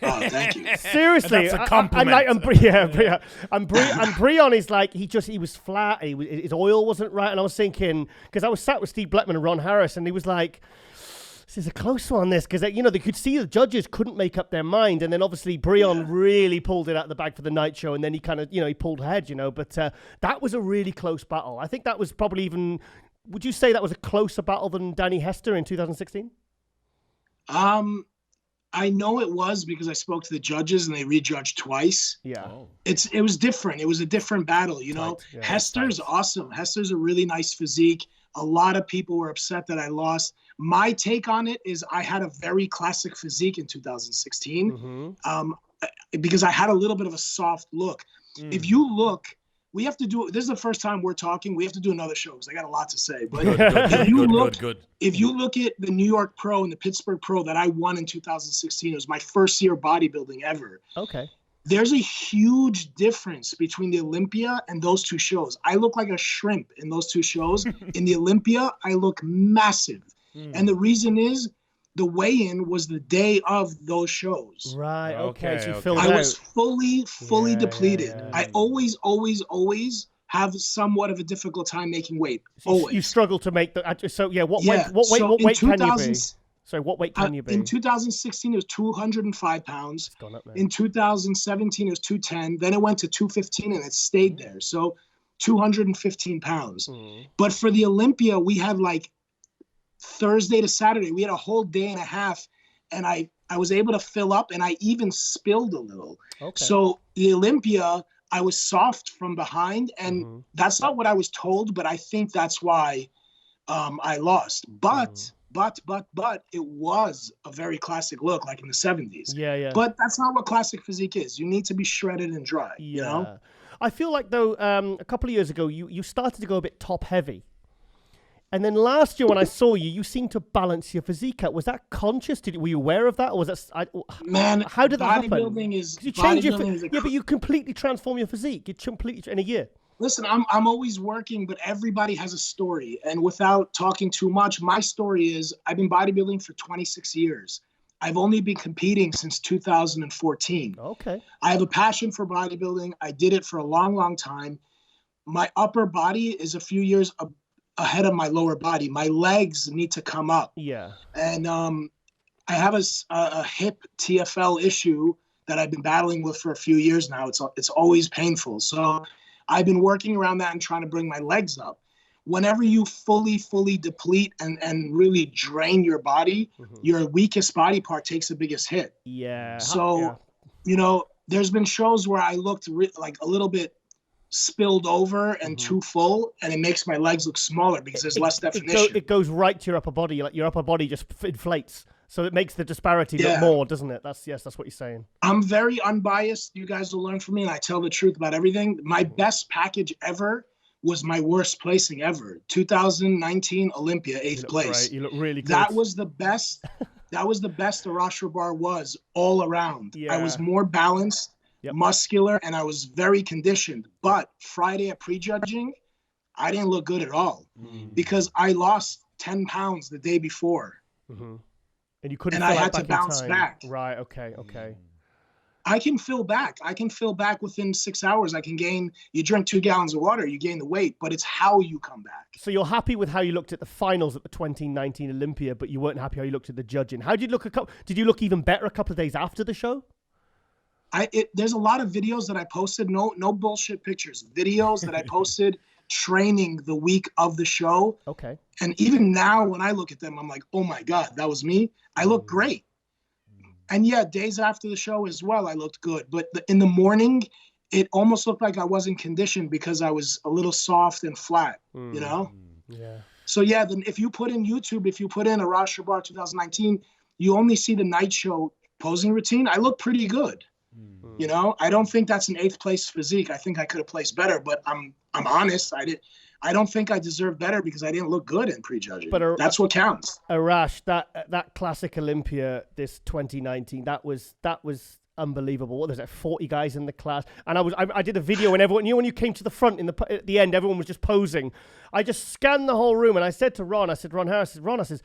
Oh, thank you. Seriously, that's a compliment. And Brion is like he was flat. His oil wasn't right, and I was thinking because I was sat with Steve Bleckman and Ron Harris, and he was like, "This is a close one." This because they could see the judges couldn't make up their mind, and then obviously Brion really pulled it out of the bag for the night show, and then he kind of he pulled ahead, But that was a really close battle. I think that was probably even. Would you say that was a closer battle than Danny Hester in 2016? I know it was because I spoke to the judges and they rejudged twice. Yeah. Oh. It was different. It was a different battle, Yeah, Hester's awesome. Hester's a really nice physique. A lot of people were upset that I lost. My take on it is I had a very classic physique in 2016 because I had a little bit of a soft look. If you look, we have to do, this is the first time we're talking. We have to do another show because I got a lot to say. But if you look at the New York Pro and the Pittsburgh Pro that I won in 2016, it was my first year bodybuilding ever. Okay. There's a huge difference between the Olympia and those 2 shows. I look like a shrimp in those 2 shows. In the Olympia, I look massive. And the reason is the weigh-in was the day of those shows. Right. Okay. So you filled out. I was fully depleted. Yeah. I always have somewhat of a difficult time making weight. Always. You struggle to make the. So yeah. What weight can you be? So what weight can you be? In 2016, it was 205 pounds. It's gone up, man. In 2017, it was 210. Then it went to 215, and it stayed there. So 215 pounds. But for the Olympia, we had like Thursday to Saturday, we had a whole day and a half, and I was able to fill up, and I even spilled a little. Okay. So the Olympia, I was soft from behind, and that's not what I was told, but I think that's why I lost. But it was a very classic look, like in the 70s. Yeah. But that's not what classic physique is. You need to be shredded and dry. Yeah. You know? I feel like though, a couple of years ago, you started to go a bit top heavy. And then last year when I saw you, you seemed to balance your physique out. Was that conscious? Were you aware of that? Or was that... Man, how did that happen? Bodybuilding but you completely transform your physique. You completely... in a year. Listen, I'm always working, but everybody has a story. And without talking too much, my story is I've been bodybuilding for 26 years. I've only been competing since 2014. Okay. I have a passion for bodybuilding. I did it for a long, long time. my upper body is a few years ahead of my lower body. My legs need to come up. Yeah. And I have a hip TFL issue that I've been battling with for a few years now. It's always painful. So I've been working around that and trying to bring my legs up. Whenever you fully deplete and really drain your body, your weakest body part takes the biggest hit. Yeah. So, you know, there's been shows where I looked like a little bit spilled over and too full, and it makes my legs look smaller because there's less definition. It goes right to your upper body. Like your upper body just inflates. So it makes the disparity look more, doesn't it? That's what you're saying. I'm very unbiased. You guys will learn from me, and I tell the truth about everything. My best package ever was my worst placing ever. 2019 Olympia, 8th place. Great. You look really good. That was the best. That was the best Arash Rahbar was all around. Yeah. I was more balanced, muscular, and I was very conditioned. But Friday at prejudging, I didn't look good at all because I lost 10 pounds the day before. And you couldn't. And I had to bounce back. Right. Okay. I can fill back. I can fill back within 6 hours. I can gain. You drink 2 gallons of water, you gain the weight, but it's how you come back. So you're happy with how you looked at the finals at the 2019 Olympia, but you weren't happy how you looked at the judging. How did you look? Did you look even better a couple of days after the show? There's a lot of videos that I posted. No bullshit pictures. Videos that I posted training the week of the show. Okay. And even now, when I look at them, I'm like, oh my God, that was me. I look great. And yeah, days after the show as well, I looked good. But in the morning, it almost looked like I wasn't conditioned because I was a little soft and flat, you know? Yeah. So yeah, then if you put in YouTube, if you put in Arash Rahbar 2019, you only see the night show posing routine. I look pretty good. You know, I don't think that's an 8th place physique. I think I could have placed better, but I'm honest. I don't think I deserve better because I didn't look good in prejudging. But that's what counts. Arash, that classic Olympia, this 2019, that was unbelievable. What was it? 40 guys in the class, and I did a video, and everyone knew when you came to the front at the end, everyone was just posing. I just scanned the whole room, and I said to Ron, Ron Harris, I said,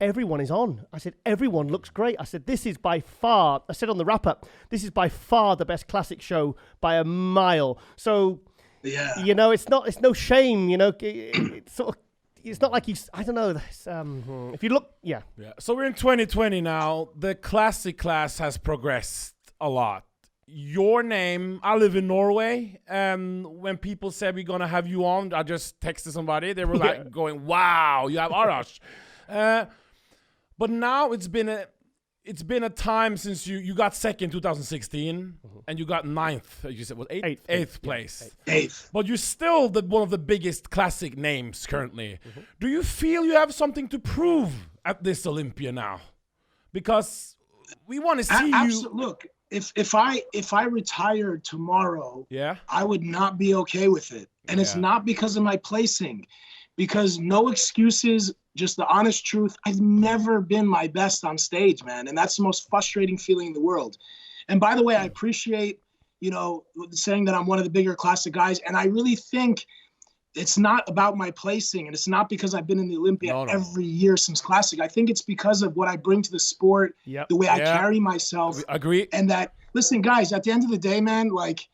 everyone is on. I said, everyone looks great. I said, this is by far, I said on the wrap-up, this is by far the best classic show by a mile. So, yeah, you know, it's no shame, you know, it's sort of, it's not like I don't know, if you look, yeah. So we're in 2020 now. The classic class has progressed a lot. Your name, I live in Norway, and when people said we're going to have you on, I just texted somebody. They were like going, wow, you have Arash. But now it's been a time since you got second 2016 and you got 9th. You said what, 8th place. Yeah, 8th. But you're still one of the biggest classic names currently. Do you feel you have something to prove at this Olympia now? Because we want to see you. Look, if I retired tomorrow, I would not be okay with it. And it's not because of my placing, because no excuses. Just the honest truth, I've never been my best on stage, man. And that's the most frustrating feeling in the world. And by the way, I appreciate, you know, saying that I'm one of the bigger classic guys. And I really think it's not about my placing. And it's not because I've been in the Olympia every year since classic. I think it's because of what I bring to the sport, the way I carry myself. Agree. And that, listen, guys, at the end of the day, man, like,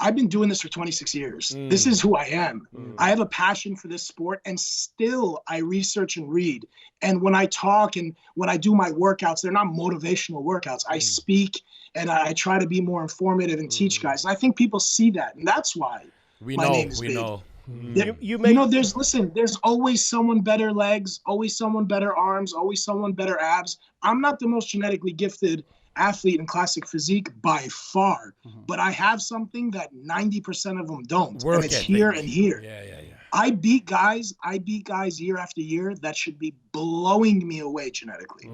I've been doing this for 26 years. This is who I am. I have a passion for this sport, and still I research and read. And when I talk and when I do my workouts, they're not motivational workouts. I speak and I try to be more informative and teach guys. And I think people see that, and that's why my name is big. You know, there's always someone better legs, always someone better arms, always someone better abs. I'm not the most genetically gifted athlete in classic physique by far, but I have something that 90% of them don't, and it's here and here. I beat guys year after year that should be blowing me away genetically.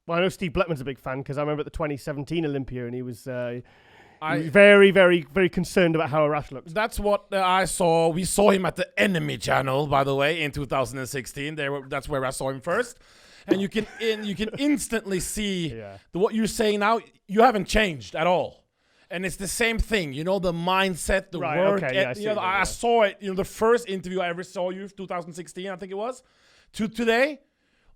Well, I know Steve Bleckman's a big fan because I remember at the 2017 Olympia, and he was very, very, very concerned about how Arash looked. That's what I saw. We saw him at the Enemy channel, by the way, in 2016. That's where I saw him first. And you can instantly see what you're saying now. You haven't changed at all, and it's the same thing. You know, the mindset, the work. Okay, I saw it. You know, the first interview I ever saw you, 2016, I think it was, to today.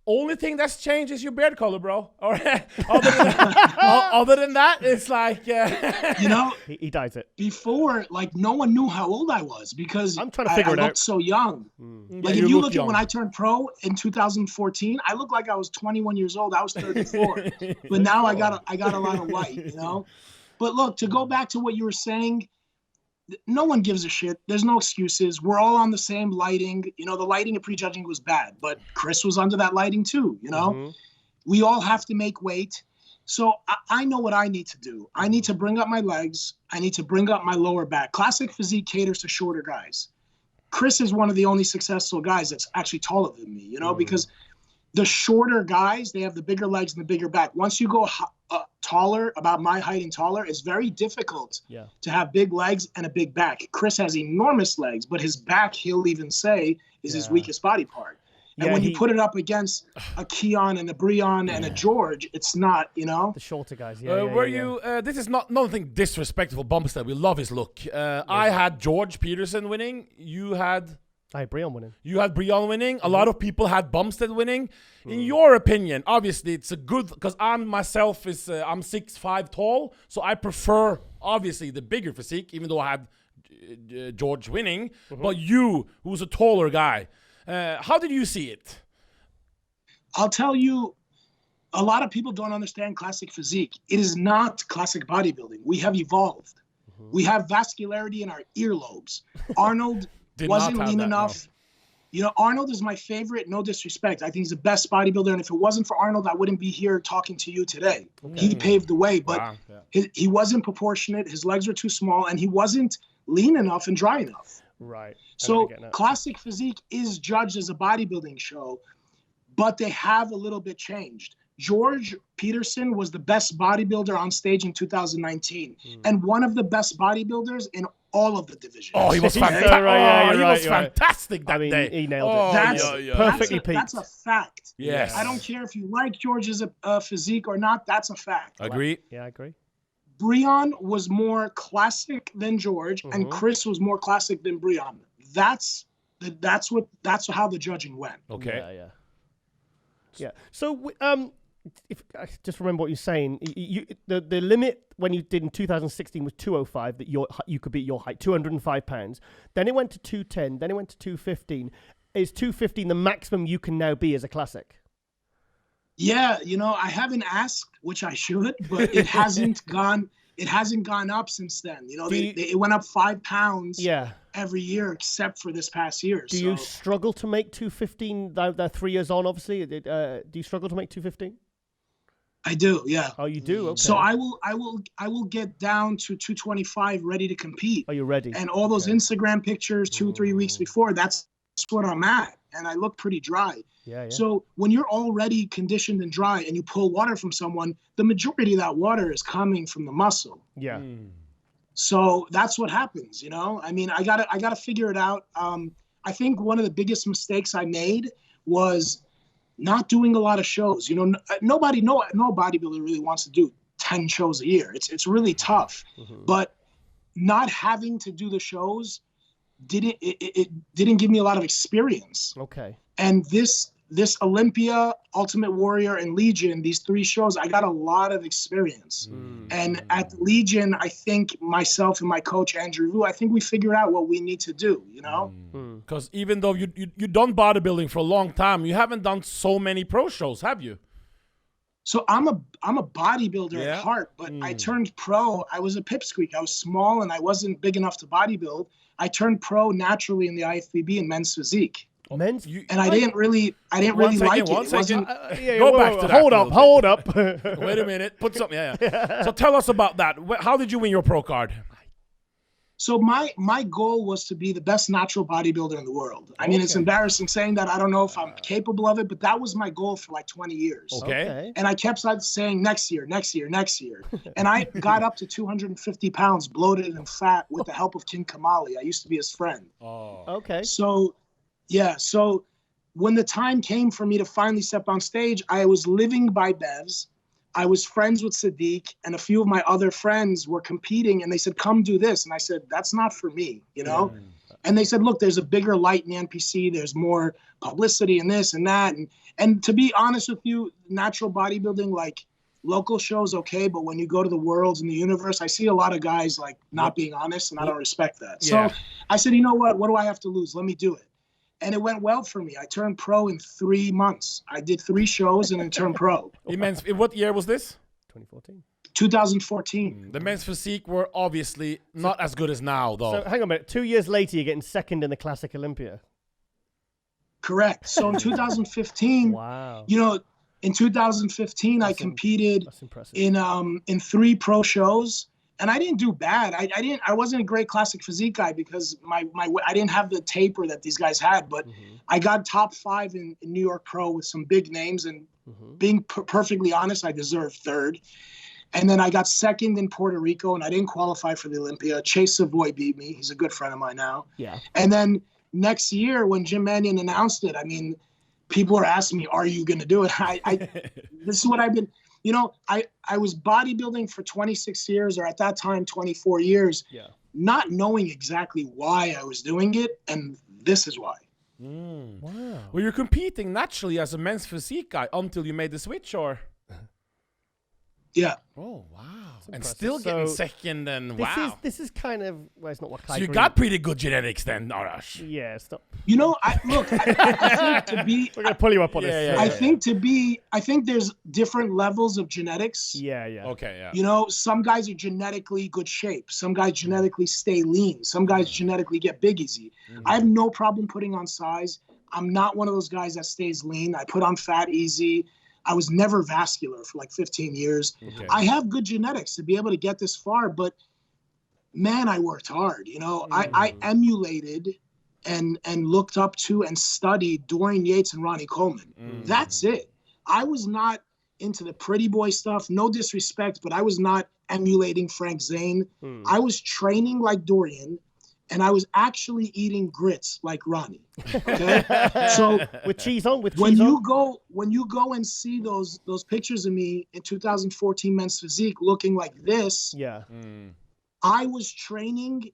Only thing that's changed is your beard color, bro. Or other than that, it's like you know, he dyes it. Before, like, no one knew how old I was because I'm trying to figure it out. I looked so young. Like, if you look at when I turned pro in 2014, I looked like I was 21 years old. I was 34, but now I got a lot of white, you know. But look, to go back to what you were saying, no one gives a shit. There's no excuses. We're all on the same lighting. You know, the lighting at prejudging was bad, but Chris was under that lighting too, you know? We all have to make weight. So I know what I need to do. I need to bring up my legs. I need to bring up my lower back. Classic Physique caters to shorter guys. Chris is one of the only successful guys that's actually taller than me, you know, because the shorter guys, they have the bigger legs and the bigger back. Once you go taller, about my height and taller, it's very difficult to have big legs and a big back. Chris has enormous legs, but his back, he'll even say, is his weakest body part. And when you put it up against a Keon and a Breon and a George, it's not, you know? The shorter guys, this is not nothing disrespectful, Bumstead. We love his look. I had George Peterson winning. You had... I had Breon winning. You had Breon winning. A lot of people had Bumstead winning. In your opinion, obviously it's a good, because I'm 6'5" tall, so I prefer obviously the bigger physique, even though I had George winning. But you, who's a taller guy, how did you see it? I'll tell you, a lot of people don't understand classic physique. It is not classic bodybuilding. We have evolved. We have vascularity in our earlobes. Arnold wasn't lean enough. No. You know, Arnold is my favorite, no disrespect. I think he's the best bodybuilder, and if it wasn't for Arnold, I wouldn't be here talking to you today. He paved the way, but he wasn't proportionate, his legs were too small, and he wasn't lean enough and dry enough. Right. So classic physique is judged as a bodybuilding show, but they have a little bit changed. George Peterson was the best bodybuilder on stage in 2019, and one of the best bodybuilders in all of the divisions. Oh, he was fantastic. He was fantastic that day. He nailed it. Perfectly peaked. That's a fact. Yes. I don't care if you like George's physique or not. That's a fact. Agree. Yeah, I agree. Breon was more classic than George, and Chris was more classic than Breon. That's how the judging went. Okay. Yeah. So, if I just remember what you're saying, the limit when you did in 2016 was 205, that you could beat your height, 205 pounds. Then it went to 210. Then it went to 215. Is 215 the maximum you can now be as a classic? Yeah, you know, I haven't asked, which I should, but it hasn't gone. It hasn't gone up since then. You know, it went up 5 pounds. Every year except for this past year. Do you struggle to make 215? They're 3 years on, obviously. Do you struggle to make 215? I do, yeah. Oh, you do? Okay. So I will get down to 225 ready to compete. Are you ready? And all those Instagram pictures 2-3 weeks before, that's what I'm at. And I look pretty dry. Yeah. So when you're already conditioned and dry and you pull water from someone, the majority of that water is coming from the muscle. Yeah. So that's what happens, you know? I mean, I gotta figure it out. I think one of the biggest mistakes I made was not doing a lot of shows. You know, no bodybuilder really wants to do 10 shows a year. It's really tough. But not having to do the shows didn't give me a lot of experience. Okay. And this Olympia, Ultimate Warrior, and Legion, these 3 shows, I got a lot of experience. And at Legion, I think myself and my coach, Andrew Vu, I think we figured out what we need to do, you know? Because even though you've done bodybuilding for a long time, you haven't done so many pro shows, have you? So I'm a bodybuilder at heart, but I turned pro. I was a pipsqueak. I was small and I wasn't big enough to bodybuild. I turned pro naturally in the IFBB in men's physique. And I didn't really like it. Go back to that. Hold up. Wait a minute. Put something. So tell us about that. How did you win your pro card? So my goal was to be the best natural bodybuilder in the world. I mean, it's embarrassing saying that. I don't know if I'm capable of it, but that was my goal for like 20 years. Okay. And I kept saying next year. And I got up to 250 pounds, bloated and fat with the help of King Kamali. I used to be his friend. Oh. Okay. So when the time came for me to finally step on stage, I was living by Bev's. I was friends with Sadiq, and a few of my other friends were competing, and they said, come do this. And I said, that's not for me, you know? And they said, look, there's a bigger light in the NPC. There's more publicity and this and that. And to be honest with you, natural bodybuilding, like local shows, okay. But when you go to the worlds and the universe, I see a lot of guys like not being honest, and I don't respect that. Yeah. So I said, you know what do I have to lose? Let me do it. And it went well for me. I turned pro in 3 months. I did 3 shows and then turned pro. What year was this? 2014. 2014. The men's physique were obviously not as good as now, though. So hang on a minute. 2 years later, you're getting second in the Classic Olympia. Correct. So in 2015, wow. You know, in 2015, I competed in 3 pro shows, and I didn't do bad. I wasn't a great classic physique guy because I didn't have the taper that these guys had, but I got top 5 in New York pro with some big names, and being perfectly honest, I deserved 3rd. And then I got 2nd in Puerto Rico, and I didn't qualify for the Olympia. Chase Savoy beat me. He's a good friend of mine now. Yeah. And then next year, when Jim Mannion announced it, I mean, people are asking me, are you going to do it? This is what I've been, you know, I was bodybuilding for 26 years, or at that time, 24 years, not knowing exactly why I was doing it. And this is why. Wow. Well, you're competing naturally as a men's physique guy until you made the switch, or? Yeah. Oh, wow. And still getting second, and wow. This is kind of, well, it's not what So you got pretty good genetics then, Arash. Yeah, stop. You know, I think to be... We're going to pull you up on this. I think there's different levels of genetics. Yeah, yeah. Okay, yeah. You know, some guys are genetically good shape. Some guys genetically stay lean. Some guys genetically get big easy. I have no problem putting on size. I'm not one of those guys that stays lean. I put on fat easy. I was never vascular for like 15 years. Okay. I have good genetics to be able to get this far, but man, I worked hard. You know, I emulated and looked up to and studied Dorian Yates and Ronnie Coleman. That's it. I was not into the pretty boy stuff. No disrespect, but I was not emulating Frank Zane. I was training like Dorian, and I was actually eating grits like Ronnie. Okay, so with cheese on. When you go and see those pictures of me in 2014 men's physique looking like this, I was training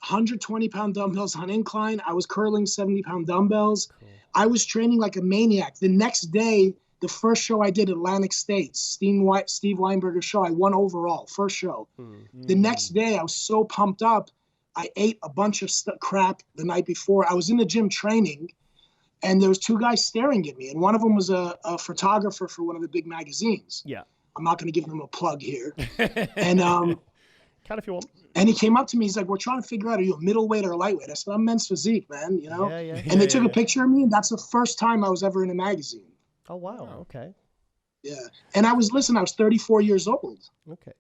120-pound dumbbells on incline. I was curling 70-pound dumbbells. Cool. I was training like a maniac. The next day, the first show I did, Atlantic States, Steve Weinberger's show, I won overall, first show. The next day, I was so pumped up. I ate a bunch of crap the night before. I was in the gym training, and there was 2 guys staring at me, and one of them was a photographer for one of the big magazines. Yeah, I'm not going to give them a plug here. And kind if you want. And he came up to me. He's like, "We're trying to figure out, are you a middleweight or a lightweight?" I said, "I'm men's physique, man. You know." And they took a picture of me, and that's the first time I was ever in a magazine. Oh wow! Okay. Yeah, and I was 34 years old. Okay.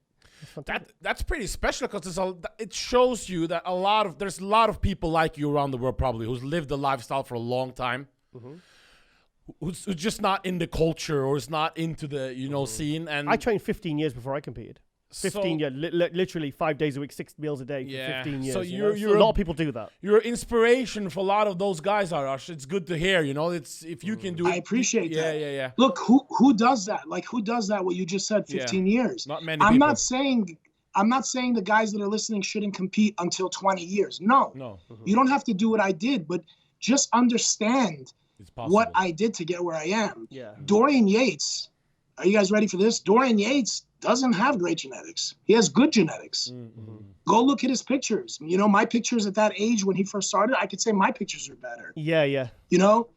That's pretty special, because it shows you that there's a lot of people like you around the world probably who's lived the lifestyle for a long time, who's just not in the culture or is not into the scene. And I trained 15 years before I competed. 15 years, literally 5 days a week, 6 meals a day for 15 years. So you're a lot of people do that. You're an inspiration for a lot of those guys, Arash. It's good to hear. You know, it's if you can do it. I appreciate that. Yeah. Look, who does that? Like, who does that? What you just said, 15 years. Not many. I'm not saying the guys that are listening shouldn't compete until 20 years. No. You don't have to do what I did, but just understand what I did to get where I am. Yeah. Dorian Yates. Are you guys ready for this? Dorian Yates doesn't have great genetics. He has good genetics. Go look at his pictures. You know, my pictures at that age when he first started, I could say my pictures are better. Yeah. You know?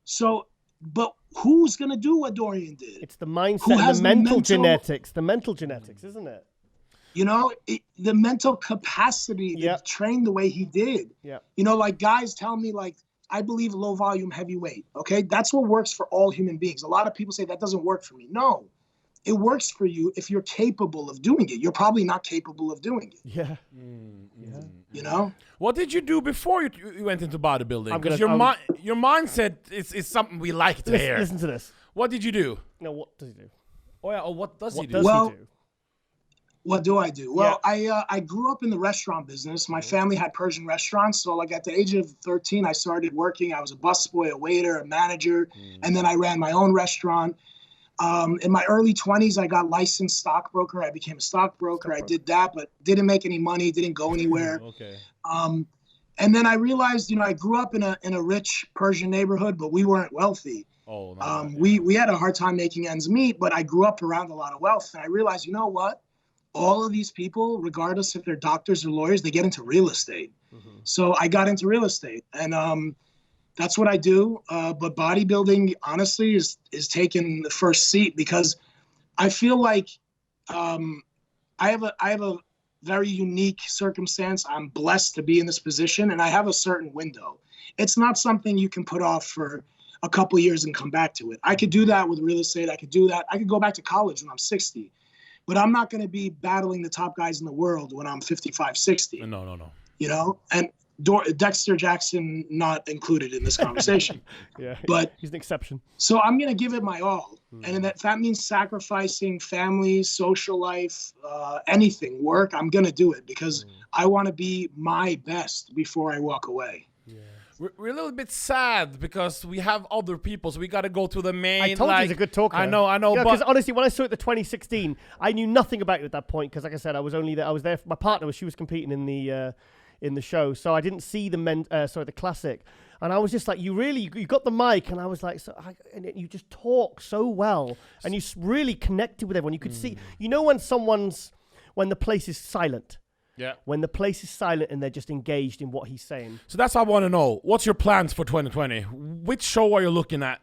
So, but who's going to do what Dorian did? It's the mindset and the mental genetics. The mental genetics, isn't it? You know, the mental capacity to train the way he did. Yeah. You know, like guys tell me, like, I believe low volume, heavyweight. Okay. That's what works for all human beings. A lot of people say that doesn't work for me. No, it works for you if you're capable of doing it. You're probably not capable of doing it. Yeah. You know? What did you do before you went into bodybuilding? Because your mindset is something we like to hear. Listen to this. What did you do? No, what does he do? Oh, yeah. What does he do? What do I do? Well, I grew up in the restaurant business. My family had Persian restaurants. So like at the age of 13, I started working. I was a busboy, a waiter, a manager, and then I ran my own restaurant. In my early 20s, I got licensed stockbroker. I became a stockbroker. I did that, but didn't make any money, didn't go anywhere. And then I realized, I grew up in a rich Persian neighborhood, but we weren't wealthy. Oh, no, we had a hard time making ends meet, but I grew up around a lot of wealth. And I realized, you know what? All of these people, regardless if they're doctors or lawyers, they get into real estate. Mm-hmm. So I got into real estate, and that's what I do. But bodybuilding, honestly, is taking the first seat, because I feel like I have a very unique circumstance. I'm blessed to be in this position, and I have a certain window. It's not something you can put off for a couple of years and come back to it. I could do that with real estate. I could do that. I could go back to college when I'm 60, but I'm not going to be battling the top guys in the world when I'm 55, 60. No. And Dexter Jackson not included in this conversation. Yeah, but he's an exception. So I'm going to give it my all. And if that means sacrificing family, social life, anything, work, I'm going to do it, because I want to be my best before I walk away. Yeah. We're a little bit sad because we have other people, so we got to go to the main. I told you he's a good talker. I know. Yeah, because honestly, when I saw it the 2016, I knew nothing about you at that point, because, like I said, I was there. My partner she was competing in the show, so I didn't see the classic, and I was just like, you got the mic, and I was like, and you just talk so well, and you really connected with everyone. You could see, when the place is silent. Yeah. When the place is silent and they're just engaged in what he's saying. So that's what I want to know. What's your plans for 2020? Which show are you looking at?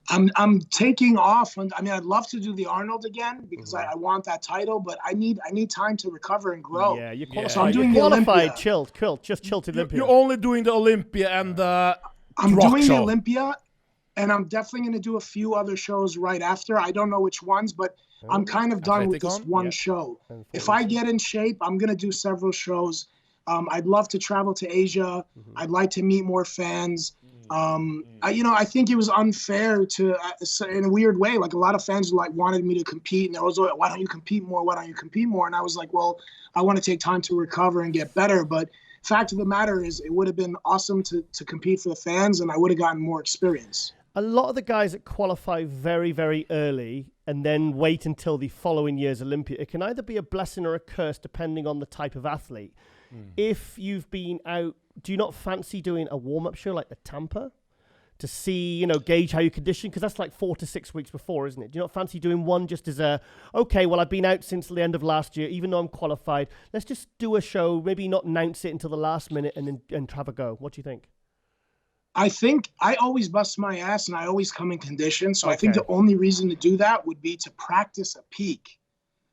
I'm taking off. I'd love to do the Arnold again, because I want that title, but I need time to recover and grow. Yeah, you're qualified. So I'm doing you're the qualified. Olympia. Just chill to Olympia. You're only doing the Olympia and the I'm rock doing show. the Olympia, and I'm definitely going to do a few other shows right after. I don't know which ones, but I'm kind of done with this one show. If I get in shape, I'm going to do several shows. I'd love to travel to Asia. I'd like to meet more fans. I think it was unfair to, in a weird way, like a lot of fans wanted me to compete, and they was like, why don't you compete more? Why don't you compete more? And I was like, well, I want to take time to recover and get better. But fact of the matter is, it would have been awesome to compete for the fans, and I would have gotten more experience. A lot of the guys that qualify very, very early and then wait until the following year's Olympia, it can either be a blessing or a curse depending on the type of athlete. If you've been out, do you not fancy doing a warm-up show like the Tampa to see, gauge how you condition? Because that's like 4 to 6 weeks before, isn't it? Do you not fancy doing one just as I've been out since the end of last year, even though I'm qualified. Let's just do a show, maybe not announce it until the last minute and have a go. What do you think? I think I always bust my ass and I always come in condition. So I think the only reason to do that would be to practice a peak.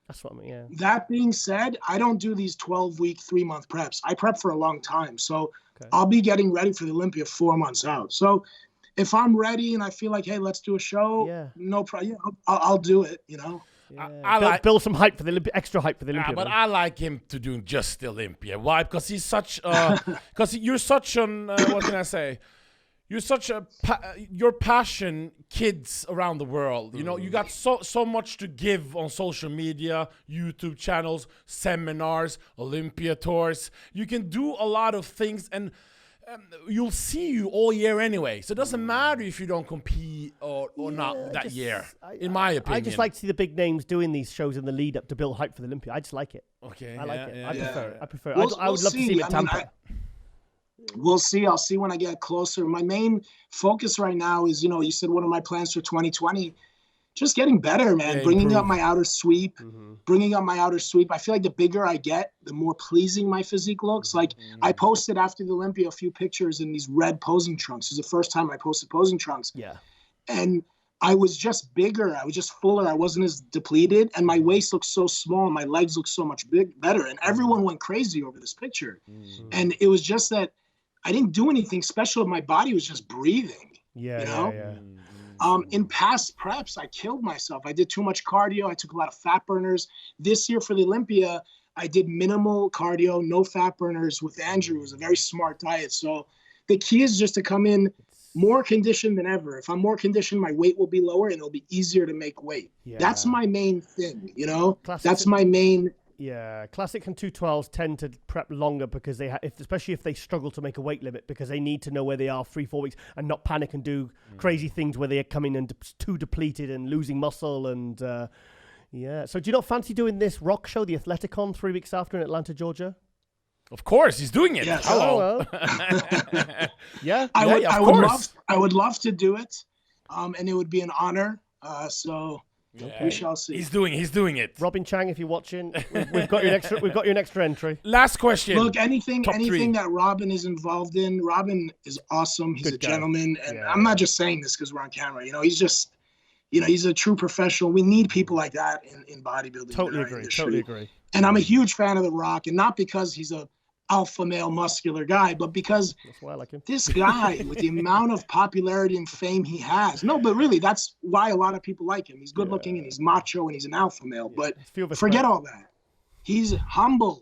That's what I mean, yeah. That being said, I don't do these 12-week, 3-month preps. I prep for a long time. So I'll be getting ready for the Olympia 4 months out. So if I'm ready and I feel like, hey, let's do a show, no problem. I'll do it, Yeah. I build some hype for the Olympia, extra hype for the Olympia. But I like him to do just the Olympia. Why? Because he's such, because you're such an, what can I say? You're such your passion, kids around the world. You got so much to give on social media, YouTube channels, seminars, Olympia tours. You can do a lot of things, and you'll see you all year anyway. So it doesn't matter if you don't compete or not that year, in my opinion. I just like to see the big names doing these shows in the lead up to build hype for the Olympia. I just like it. Okay. I like it. Yeah, I prefer it. I would love to see him at Tampa. We'll see. I'll see when I get closer. My main focus right now is, you said one of my plans for 2020, just getting better, man. Bringing up my outer sweep, I feel like the bigger I get, the more pleasing my physique looks. Like I posted after the Olympia a few pictures in these red posing trunks. It was the first time I posted posing trunks. Yeah. And I was just bigger. I was just fuller. I wasn't as depleted. And my waist looked so small. My legs looked so much better. And everyone went crazy over this picture. And it was just that I didn't do anything special. My body was just breathing. Yeah. In past preps, I killed myself. I did too much cardio. I took a lot of fat burners. This year for the Olympia, I did minimal cardio, no fat burners with Andrew. It was a very smart diet. So the key is just to come in more conditioned than ever. If I'm more conditioned, my weight will be lower and it'll be easier to make weight. Yeah. That's my main thing, That's my main. Yeah, classic and 212s tend to prep longer because they especially if they struggle to make a weight limit, because they need to know where they are 3-4 weeks and not panic and do crazy things where they're coming in too depleted and losing muscle and So do you not fancy doing this rock show, the Athleticon, 3 weeks after in Atlanta, Georgia? Of course, he's doing it. Yes. Hello. Yeah. I would love to do it, and it would be an honor. So we shall see. He's doing it. Robin Chang, if you're watching, we've got your extra entry. Last question. Look, anything three. that Robin is involved in, Robin is awesome. He's a gentleman, and I'm not just saying this because we're on camera. He's just, he's a true professional. We need people like that in bodybuilding. Totally agree. And I'm a huge fan of The Rock, and not because he's a alpha male muscular guy, but because that's why I like him. This guy with the amount of popularity and fame he has. No, but really, that's why a lot of people like him. He's good looking and he's macho and he's an alpha male. But forget all that. He's humble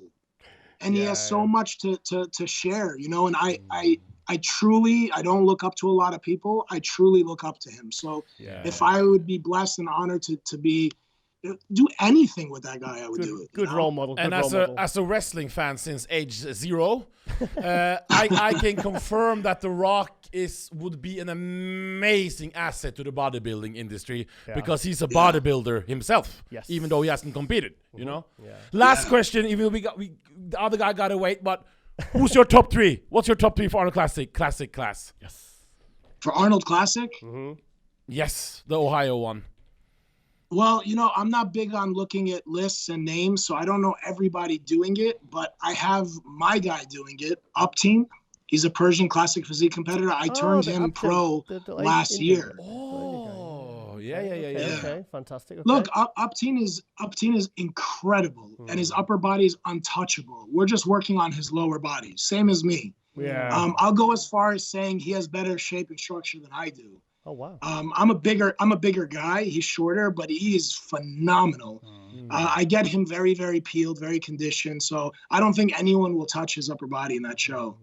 and he has so much to share, and I truly, I don't look up to a lot of people. I truly look up to him. So if I would be blessed and honored to be do anything with that guy, I would do it. Good role model. And as a wrestling fan since age 0, I can confirm that The Rock would be an amazing asset to the bodybuilding industry because he's a bodybuilder himself. Yes. Even though he hasn't competed, Last question. Even the other guy got to wait, but who's your top 3? What's your top 3 for Arnold Classic class? Yes. For Arnold Classic? Yes, the Ohio one. Well, I'm not big on looking at lists and names, so I don't know everybody doing it, but I have my guy doing it, Upteen. He's a Persian classic physique competitor. I turned him pro last year. Oh, yeah. Okay, fantastic. Okay. Look, Upteen is incredible, and his upper body is untouchable. We're just working on his lower body, same as me. Yeah. I'll go as far as saying he has better shape and structure than I do. Oh wow. I'm a bigger guy. He's shorter, but he is phenomenal. I get him very, very peeled, very conditioned. So I don't think anyone will touch his upper body in that show.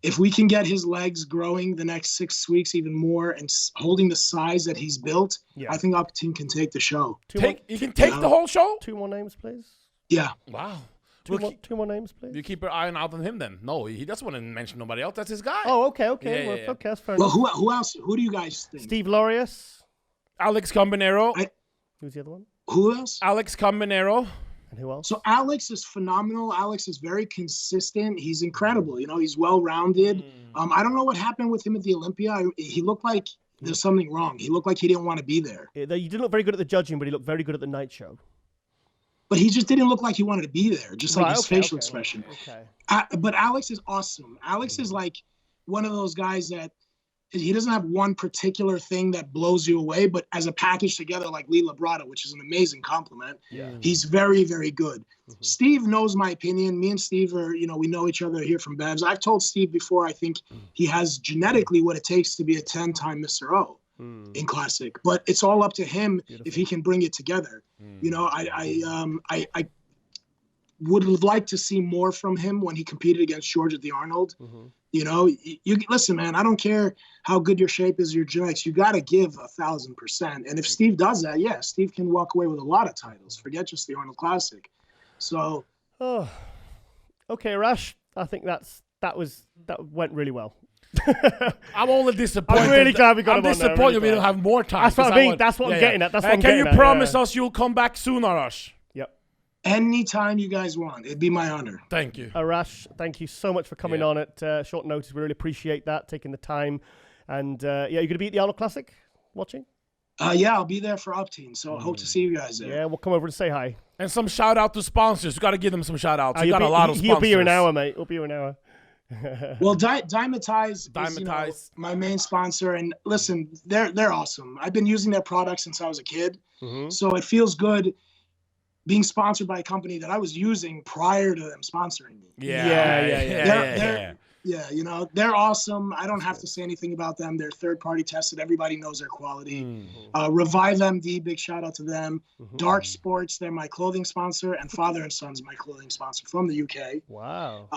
If we can get his legs growing the next 6 weeks even more and holding the size that he's built, I think Upteen can take the show. You can take the whole show? 2 more names, please. Yeah. Wow. Two more names, please. You keep your eye out on him then. No, he doesn't want to mention nobody else. That's his guy. Oh, okay. Yeah. Okay, that's fair enough. Well, who else? Who do you guys think? Steve Laureus. Alex Combinero. Who's the other one? Who else? Alex Combinero. And who else? So Alex is phenomenal. Alex is very consistent. He's incredible. He's well-rounded. I don't know what happened with him at the Olympia. He looked like there's something wrong. He looked like he didn't want to be there. You didn't look very good at the judging, but he looked very good at the night show. But he just didn't look like he wanted to be there, just like his facial expression. Okay. But Alex is awesome. Alex is like one of those guys that he doesn't have one particular thing that blows you away, but as a package together, like Lee Labrada, which is an amazing compliment, he's very, very good. Steve knows my opinion. Me and Steve are, we know each other here from Babs. I've told Steve before, I think he has genetically what it takes to be a 10-time Mr. O. In classic, but it's all up to him if he can bring it together. I would like to see more from him when he competed against George at the Arnold. You listen, man, I don't care how good your shape is, your genetics, you got to give 1,000%. And if Steve does that, Steve can walk away with a lot of titles. Forget just the Arnold Classic. So, okay, Arash, I think that went really well. I'm only disappointed. I'm really glad we got him on there. I'm disappointed we don't have more time. That's what I mean. That's what I'm getting at. That's what I'm getting at. Can you promise us you'll come back soon, Arash? Yep. Anytime you guys want. It'd be my honor. Thank you. Arash, thank you so much for coming on at short notice. We really appreciate that, taking the time. And you're going to be at the Arnold Classic watching? I'll be there for Upteen, so I hope to see you guys there. Yeah, we'll come over and say hi. And some shout out to sponsors. You got to give them some shout outs. You got a lot of sponsors. He'll be here an hour, mate. He'll be here an hour. Well, Dymatize is my main sponsor, and listen, they're awesome. I've been using their products since I was a kid, so it feels good being sponsored by a company that I was using prior to them sponsoring me. Yeah. They're awesome. I don't have to say anything about them. They're third-party tested. Everybody knows their quality. Revive MD, big shout out to them. Dark Sports, they're my clothing sponsor, and Father & Sons, my clothing sponsor from the UK. Wow.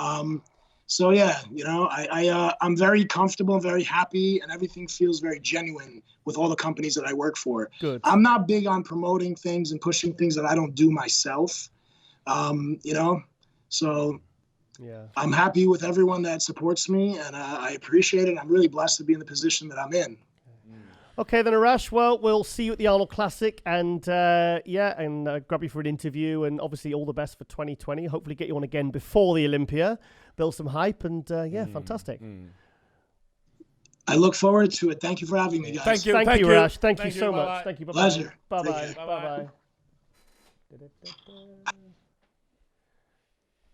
So I'm very comfortable, very happy, and everything feels very genuine with all the companies that I work for. Good. I'm not big on promoting things and pushing things that I don't do myself. So I'm happy with everyone that supports me, and I appreciate it. I'm really blessed to be in the position that I'm in. Okay, then, Arash. Well, we'll see you at the Arnold Classic, and grab you for an interview, and obviously all the best for 2020. Hopefully, get you on again before the Olympia, build some hype, and fantastic. I look forward to it. Thank you for having me, guys. Thank you, Arash. Thank you so much. Thank you. Bye-bye. Pleasure. Bye-bye. Bye-bye.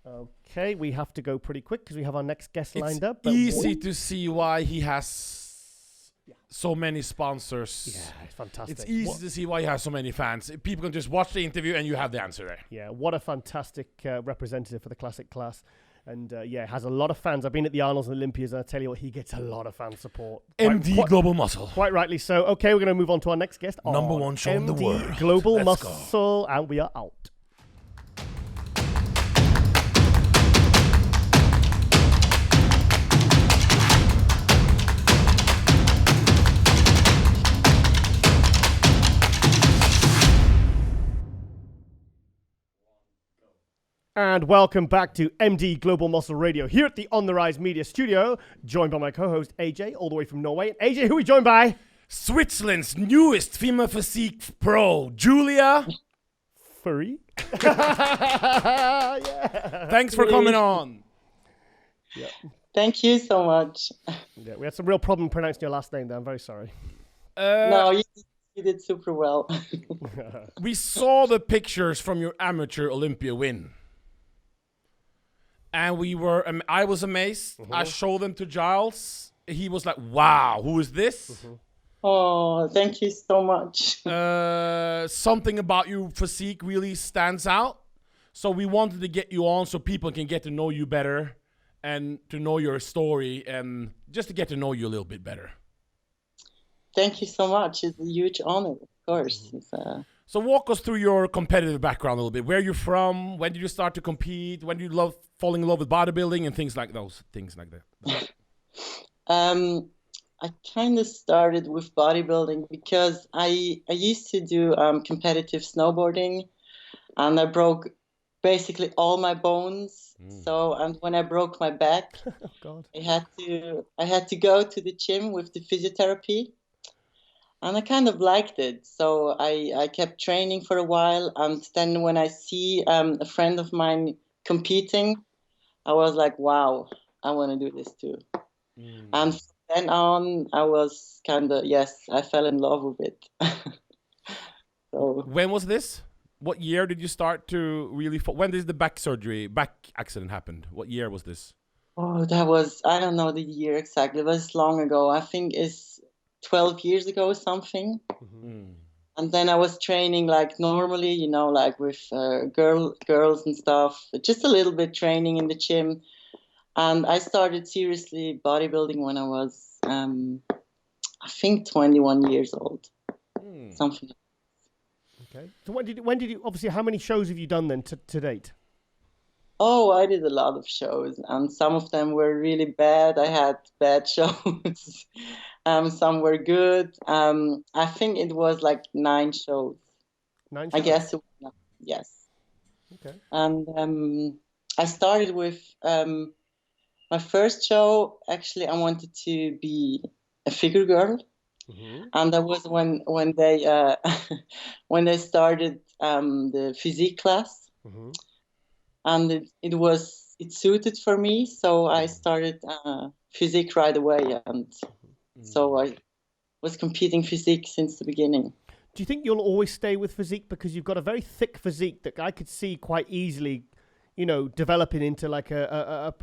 Okay, we have to go pretty quick because we have our next guest lined up. It's easy to see why he has so many sponsors. Yeah, it's fantastic. It's easy to see why he has so many fans. People can just watch the interview and you have the answer there. Yeah, what a fantastic representative for the classic class. And has a lot of fans. I've been at the Arnolds and Olympias, and I tell you what, he gets a lot of fan support. Global Muscle. Quite rightly so. Okay, we're going to move on to our next guest. Number one show in the world. Global Muscle, and we are out. And welcome back to MD Global Muscle Radio here at the On the RiZe Media Studio, joined by my co-host AJ, all the way from Norway. AJ, who are we joined by? Switzerland's newest female physique pro, Julia Foery. Thanks for coming on. Yeah. Thank you so much. Yeah, we had some real problem pronouncing your last name there. I'm very sorry. No, you did super well. We saw the pictures from your amateur Olympia win. And I was amazed. I showed them to Giles. He was like, wow, who is this? Oh, thank you so much. Something about your physique really stands out. So we wanted to get you on so people can get to know you better and to know your story and just to get to know you a little bit better. Thank you so much. It's a huge honor, of course. So walk us through your competitive background a little bit. Where you're from? When did you start to compete? When did you falling in love with bodybuilding and things like that? I kind of started with bodybuilding because I used to do competitive snowboarding, and I broke basically all my bones. And when I broke my back, I had to go to the gym with the physiotherapy. And I kind of liked it, so I kept training for a while. And then when I see a friend of mine competing, I was like, wow, I want to do this too. And from then on, I was I fell in love with it. So when was this? What year did you start to really when did the back accident happen? What year was this? Oh, that was, I don't know the year exactly. It was long ago. I think it's 12 years ago or something. And then I was training like normally, like with girls and stuff, just a little bit training in the gym. And I started seriously bodybuilding when I was, I think 21 years old, something. Okay. So when did you, obviously, how many shows have you done then to date? Oh, I did a lot of shows, and some of them were really bad. I had bad shows. Some were good. I think it was like 9 shows. 9 shows? I guess, yes. Okay. And I started with my first show. Actually, I wanted to be a figure girl. And that was when they when they started the physique class. And it suited for me, so I started physique right away, and so I was competing physique since the beginning. Do you think you'll always stay with physique because you've got a very thick physique that I could see quite easily, developing into like a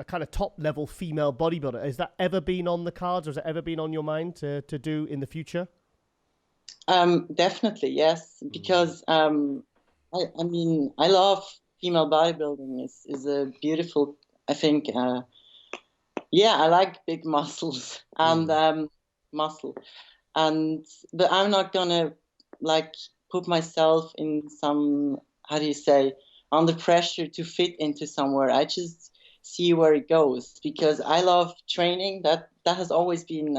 kind of top level female bodybuilder? Has that ever been on the cards, or has it ever been on your mind to do in the future? Definitely, yes, because I mean I love female bodybuilding. Is a beautiful, I think. I like big muscles and muscle, but I'm not gonna like put myself in some, how do you say, under pressure to fit into somewhere. I just see where it goes because I love training. That has always been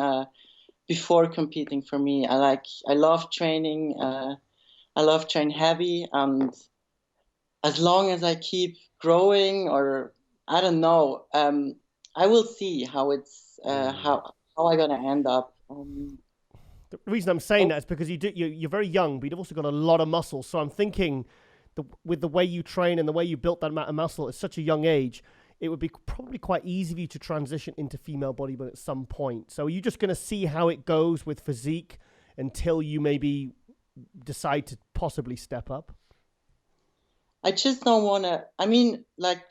before competing for me. I love training. I love train heavy, and as long as I keep growing, or I don't know, I will see how it's how I'm gonna end up. The reason I'm saying that is because you're very young, but you've also got a lot of muscle. So I'm thinking, with the way you train and the way you built that amount of muscle at such a young age, it would be probably quite easy for you to transition into female bodybuilding at some point. So are you just going to see how it goes with physique until you maybe decide to possibly step up? I just don't want to. I mean, like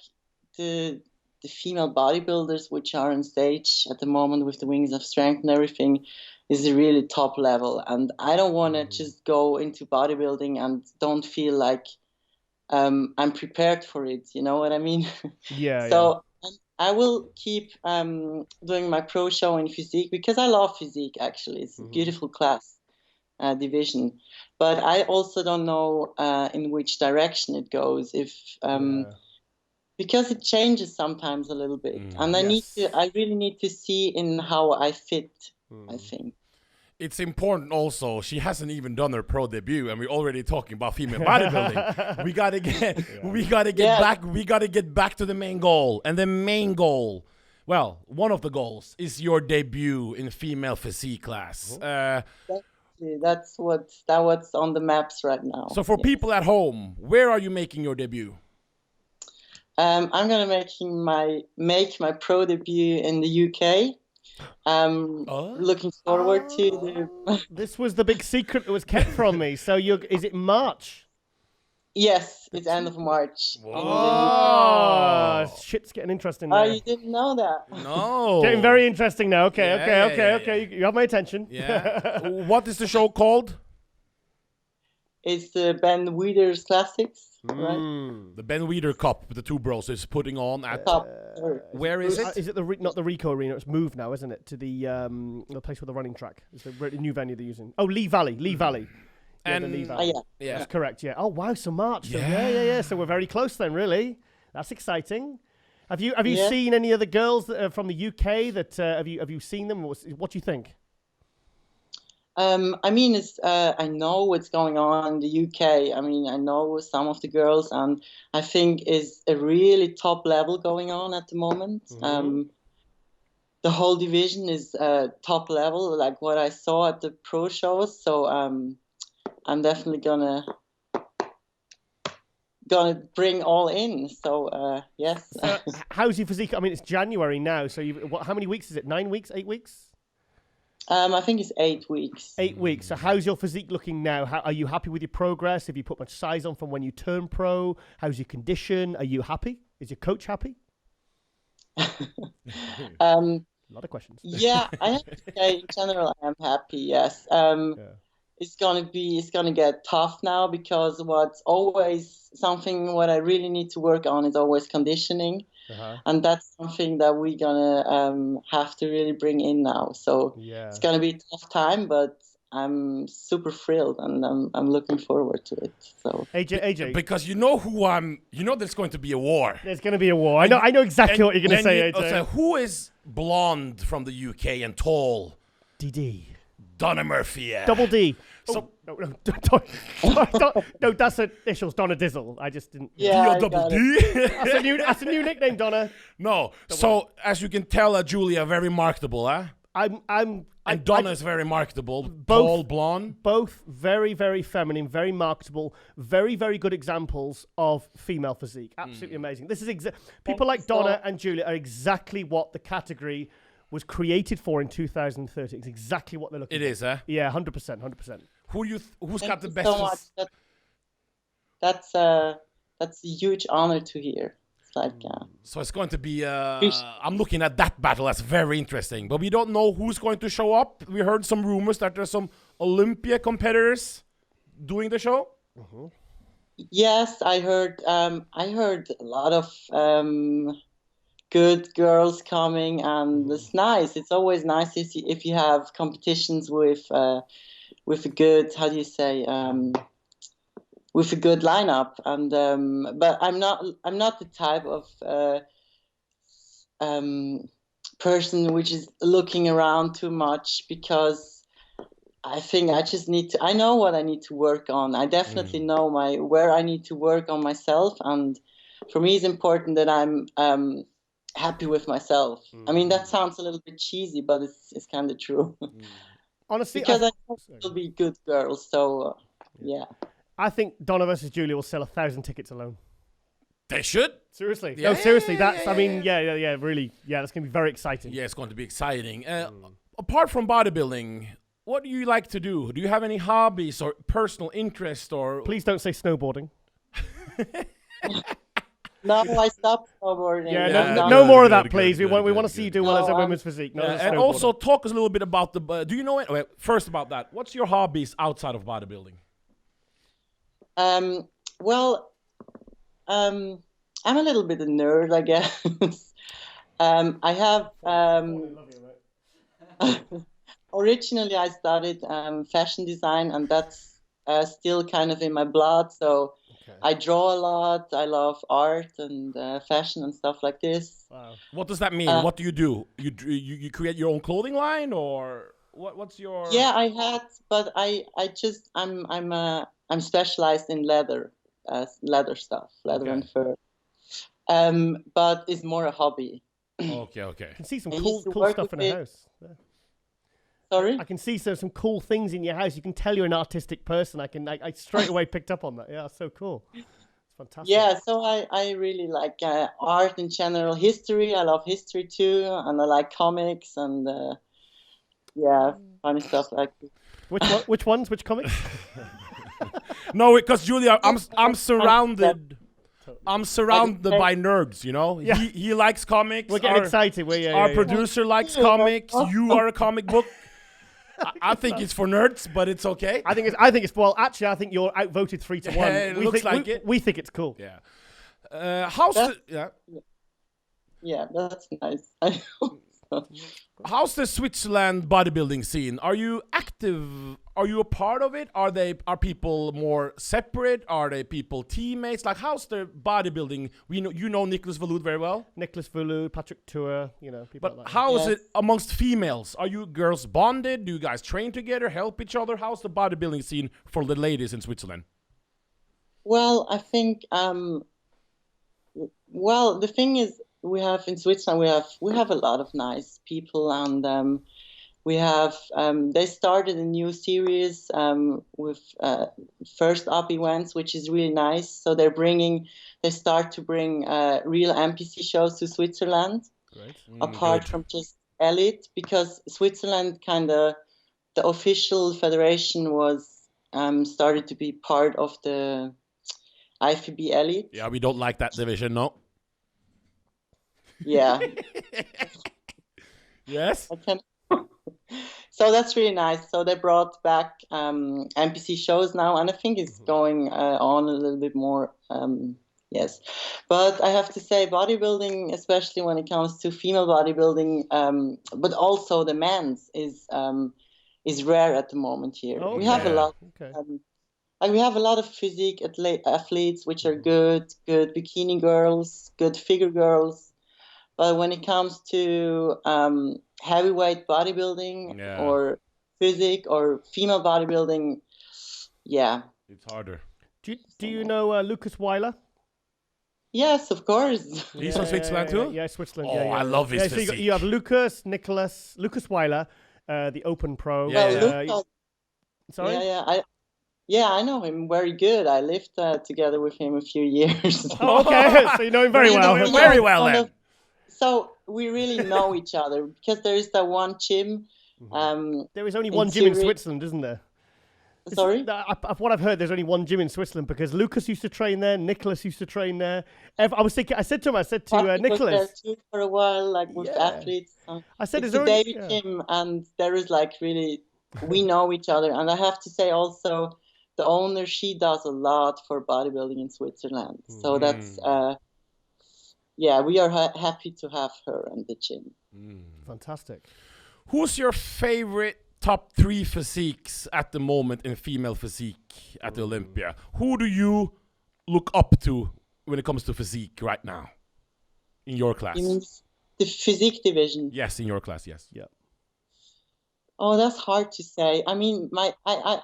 the female bodybuilders which are on stage at the moment with the Wings of Strength and everything is a really top level, and I don't want to just go into bodybuilding and don't feel like I'm prepared for it. You know what I mean? Yeah. So I will keep doing my pro show in Physique because I love Physique. Actually, it's a beautiful class. Division, but I also don't know in which direction it goes. If because it changes sometimes a little bit, and I really need to see in how I fit. I think it's important. Also, she hasn't even done her pro debut, and we're already talking about female bodybuilding. we gotta get back. We gotta get back to the main goal, and the main goal. Well, one of the goals is your debut in female physique class. That's what's on the maps right now. So for people at home, where are you making your debut? I'm gonna make my pro debut in the UK. Looking forward to the. This was the big secret that was kept from me. So is it March? Yes, it's end of March. Oh, shit's getting interesting now. Oh, you didn't know that? No. Getting very interesting now. Okay. You have my attention. Yeah. What is the show called? It's the Ben Weeder's Classics, right? The Ben Weeder Cup, the two bros is putting on at. Where is it? Is it not the Rico Arena? It's moved now, isn't it? To the place with the running track. It's the new venue they're using. Oh, Lee Valley. Yeah. That's correct. Yeah. Oh wow, so March. So yeah. So we're very close then. Really, that's exciting. Have you seen any of the girls that are from the UK? That have you seen them? What do you think? I mean, I know what's going on in the UK. I mean, I know some of the girls, and I think is a really top level going on at the moment. The whole division is top level, like what I saw at the pro shows. So I'm definitely gonna bring all in. So yes. How's your physique? I mean, it's January now. So how many weeks is it? 9 weeks? 8 weeks? I think it's 8 weeks. 8 weeks. So how's your physique looking now? Are you happy with your progress? Have you put much size on from when you turned pro? How's your condition? Are you happy? Is your coach happy? A lot of questions. Yeah, I have to say, in general, I am happy. Yes. It's gonna get tough now because what's always something what I really need to work on is always conditioning. And that's something that we're gonna have to really bring in now. So it's gonna be a tough time, but I'm super thrilled and I'm looking forward to it. So AJ, because you know there's going to be a war. There's going to be a war. I know exactly what you're going to say, AJ. So who is blonde from the UK and tall? DD. Donna Murphy. Double D. So no, that's initials. Donna Dizzle. I just didn't. Yeah, double D. That's a new nickname, Donna. No. So as you can tell, Julia very marketable, huh? And Donna is very marketable. Tall, blonde. Both very, very feminine, very marketable, very, very good examples of female physique. Absolutely amazing. This is people like Donna and Julia are exactly what the category was created for in 2030. It's exactly what they're looking for. It is, huh? Yeah, 100%. Who's got the best? So much. That's a huge honor to hear. It's like so it's going to be. I'm looking at that battle. That's very interesting. But we don't know who's going to show up. We heard some rumors that there's some Olympia competitors doing the show. Yes, I heard. I heard a lot of good girls coming, and it's nice. It's always nice if you have competitions with a good, how do you say, with a good lineup. And but I'm not the type of person which is looking around too much, because I think I know what I need to work on. I definitely know where I need to work on myself, and for me it's important that I'm happy with myself. I mean, that sounds a little bit cheesy, but it's kind of true. Honestly, because I know they'll be good girls. So yeah. I think Donna versus Julia will sell 1,000 tickets alone. They should. Seriously. Yeah, No, seriously. yeah, That's. yeah, I mean, yeah. yeah. Really. Yeah, that's gonna be very exciting. Yeah, it's going to be exciting. Apart from bodybuilding, what do you like to do? Do you have any hobbies or personal interest or? Please don't say snowboarding. No, I stopped snowboarding. Yeah, Yeah, no more of good, that, please. good, We want to good, see you good. do well as a No, women's physique. No, And also talk us a little bit about the. Do you know it? Well, first about that. What's your hobbies outside of bodybuilding? Well, I'm a little bit a nerd, I guess. I have originally I studied fashion design, and that's still kind of in my blood. So I draw a lot. I love art and fashion and stuff like this. Wow. What does that mean? What do? You create your own clothing line, or what's your? Yeah, I had, but I'm specialized in leather stuff, leather and fur. But it's more a hobby. Okay. I can see some I cool used to cool work stuff in with the it. house. Yeah. Sorry? I can see some cool things in your house. You can tell you're an artistic person. I straight away picked up on that. Yeah, so cool. It's fantastic. Yeah, so I really like art in general, history. I love history too, and I like comics and funny stuff like this. Which ones? Which comics? No, because Julia, I'm surrounded. I'm surrounded by nerds, you know. Yeah. He likes comics. We're getting excited. Our producer likes comics. You are a comic book. I think it's for nerds, but it's okay. I think it's well. Actually, I think you're outvoted 3-1. It looks like it. We think it's cool. Yeah. Yeah, that's nice. How's the Switzerland bodybuilding scene? Are you active? Are you a part of it? Are people more separate? Are they people teammates? Like, how's the bodybuilding? You know Nicholas Valude very well. Nicholas Valude, Patrick Tour, people But like that. how is it amongst females? Are you girls bonded? Do you guys train together, help each other? How's the bodybuilding scene for the ladies in Switzerland? Well, I think the thing is, we have in Switzerland we have a lot of nice people, and we have they started a new series with first up events, which is really nice. So they start to bring real NPC shows to Switzerland. Great. Apart from just elite, because Switzerland the official federation was started to be part of the IFBB elite. Yeah, we don't like that division, no. Yeah. Yes. So that's really nice. So they brought back NPC shows now, and I think it's going on a little bit more. Yes, but I have to say, bodybuilding, especially when it comes to female bodybuilding, but also the men's, is rare at the moment here. Oh, we have a lot. Okay. And we have a lot of physique athletes, which are good bikini girls, good figure girls. But when it comes to heavyweight bodybuilding or physique or female bodybuilding, it's harder. Do you know Lucas Weiler? Yes, of course. He's from Switzerland too? Yeah, Switzerland. Oh, I love his so physique. you have Lucas Weiler, the Open Pro. Lucas, sorry? I know him very good. I lived together with him a few years. Oh, okay, so you know him very well. You know him very well then. So we really know each other because there is that one gym. There is only one gym in Switzerland, isn't there? Sorry? Of what I've heard, there's only one gym in Switzerland because Lucas used to train there, Nicholas used to train there. I said to Nicholas. Was there too for a while, like with athletes. I said, it's a David gym, and there is like really, we know each other. And I have to say also, the owner, she does a lot for bodybuilding in Switzerland. So that's, we are happy to have her in the gym. Fantastic. Who's your favorite top 3 physiques at the moment in female physique at the Olympia? Who do you look up to when it comes to physique right now in your class? You mean the physique division? Yes, in your class, yes. Yeah. Oh, that's hard to say. I mean, I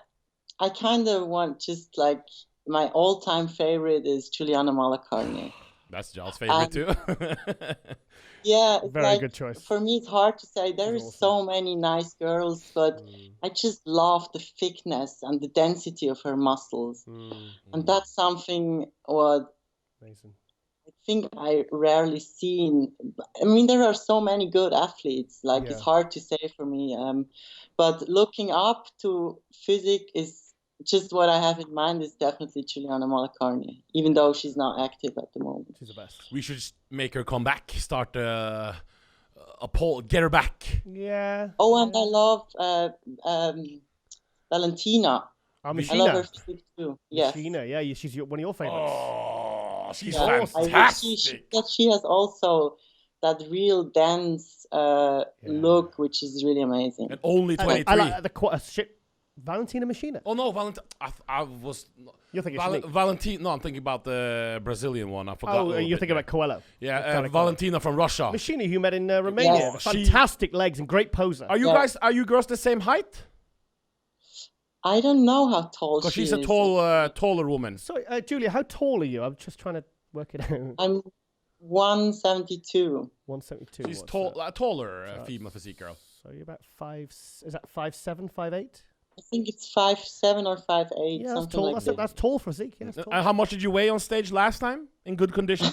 kind of want just like my all-time favorite is Juliana Malakarne. That's Giles' favorite too. Yeah, it's Very like, good choice. for me, it's hard to say. There is so many nice girls, but I just love the thickness and the density of her muscles. And that's something what Amazing. I think I rarely seen. I mean, there are so many good athletes. Like, it's hard to say for me. But looking up to Physique is just what I have in mind is definitely Juliana Malacarne, even though she's not active at the moment. She's the best. We should just make her come back, start a poll, get her back. Yeah. Oh, and I love Valentina. I love her physique too. Yes. Machina, yeah, she's one of your favorites. Oh, she's fantastic. I wish she has also that real dense look, which is really amazing. And only 23. I like the Valentina Machina. Oh no, I was. You're thinking Valentina. No, I'm thinking about the Brazilian one. I forgot. Oh, you're thinking about Coelho. Yeah, Valentina from Russia. Machina, who met in Romania. Yes. Fantastic legs and great poser. Are you girls the same height? I don't know how tall she is. Because she's a taller woman. Sorry, Julia, how tall are you? I'm just trying to work it out. I'm 172. 172. She's taller female physique girl. So you're about 5. Is that 5'7", 5'8"? I think it's 5'7" or 5'8", yeah, something like that. That's tall for physique. Yeah, how much did you weigh on stage last time? In good condition?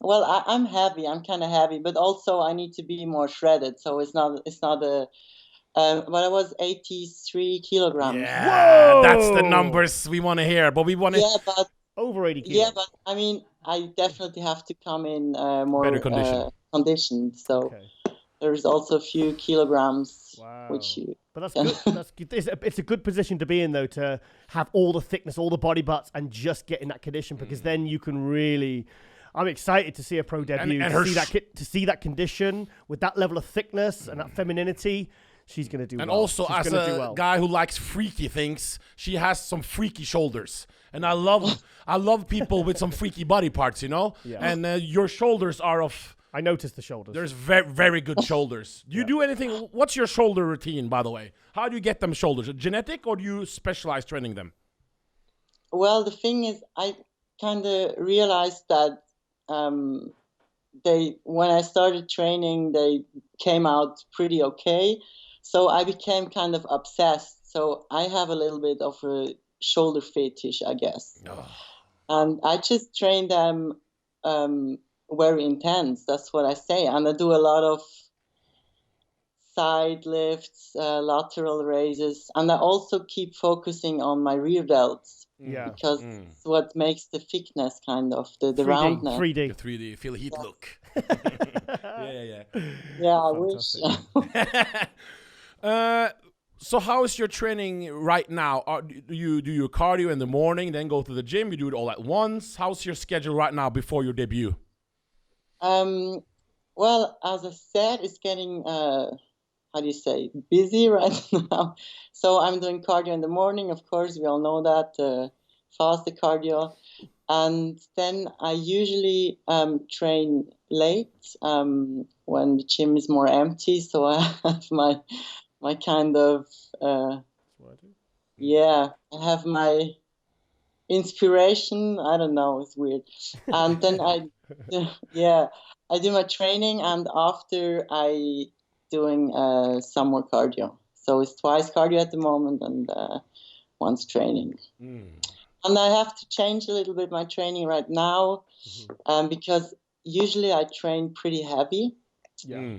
Well, I'm heavy. I'm kind of heavy, but also I need to be more shredded. So it's not a. But I was 83 kilograms. Yeah, Whoa! That's the numbers we want to hear. But we want to. Yeah, but over 80 kilos. Yeah, but I mean, I definitely have to come in more better conditioned. So there's also a few kilograms, which you. But that's good. That's good. It's a good position to be in, though, to have all the thickness, all the body butts, and just get in that condition, because then you can really. I'm excited to see a pro debut, to see that condition with that level of thickness and that femininity. She's going to do well. And also, as a guy who likes freaky things, she has some freaky shoulders. And I love people with some freaky body parts, you know? Yeah. And your shoulders are of... I noticed the shoulders. There's very, very good shoulders. Do you do anything... What's your shoulder routine, by the way? How do you get them shoulders? Genetic, or do you specialize training them? Well, the thing is, I kind of realized that when I started training, they came out pretty okay. So I became kind of obsessed. So I have a little bit of a shoulder fetish, I guess. Oh. And I just train them very intense. That's what I say. And I do a lot of side lifts, lateral raises. And I also keep focusing on my rear delts. Yeah. Because it's what makes the thickness kind of, the 3D, roundness. 3D. The 3D, feel heat look. Yeah. Yeah, I wish. So how is your training right now? Do you do your cardio in the morning, then go to the gym? You do it all at once? How's your schedule right now before your debut? Well, as I said, it's getting, busy right now. So I'm doing cardio in the morning, of course, we all know that, faster cardio. And then I usually train late when the gym is more empty. So I have my kind of, I have my inspiration. I don't know, it's weird. And then I do my training, and after I doing some more cardio. So it's twice cardio at the moment and once training. And I have to change a little bit my training right now because usually I train pretty heavy. Yeah.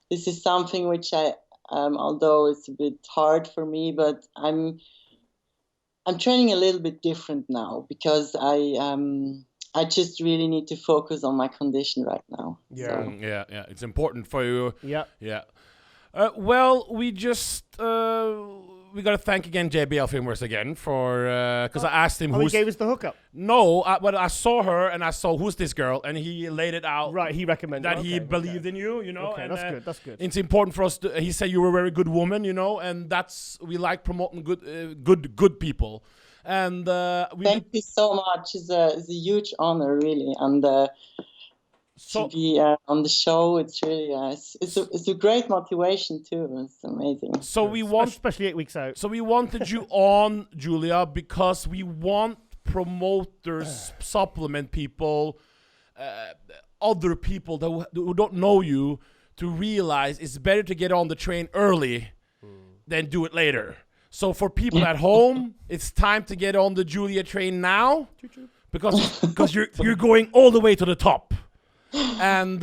This is something which I, although it's a bit hard for me, but I'm training a little bit different now because I just really need to focus on my condition right now. Yeah, so. Yeah. It's important for you. Yeah. Well, we just we gotta thank again JBL Filmworks again for because I asked him he gave us the hookup. No, but I saw her and I saw who's this girl, and he laid it out. Right, he recommended that he believed in you. You know, okay, and, that's good. It's important for us. He said you were a very good woman. You know, and we like promoting good people. And thank you so much. It's a huge honor, really, and to be on the show. It's really it's a great motivation too. It's amazing. So especially 8 weeks out. So we wanted you on, Julia, because we want promoters, supplement people, other people who don't know you to realize it's better to get on the train early than do it later. So for people at home, it's time to get on the Julia train now because you're going all the way to the top. And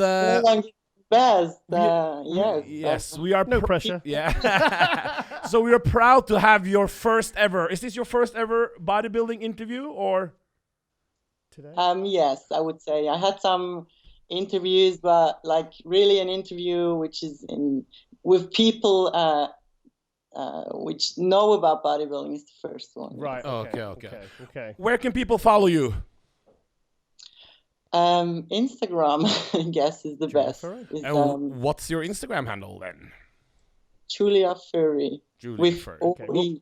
best. yes, we are no pressure. Yeah. So we are proud to have your first ever. Is this your first ever bodybuilding interview or Today? Yes, I would say I had some interviews, but like really an interview which is with people which know about bodybuilding is the first one. Right. Okay. Where can people follow you? Instagram, I guess, is the best. And what's your Instagram handle then? Julia Foery. Foery. Okay.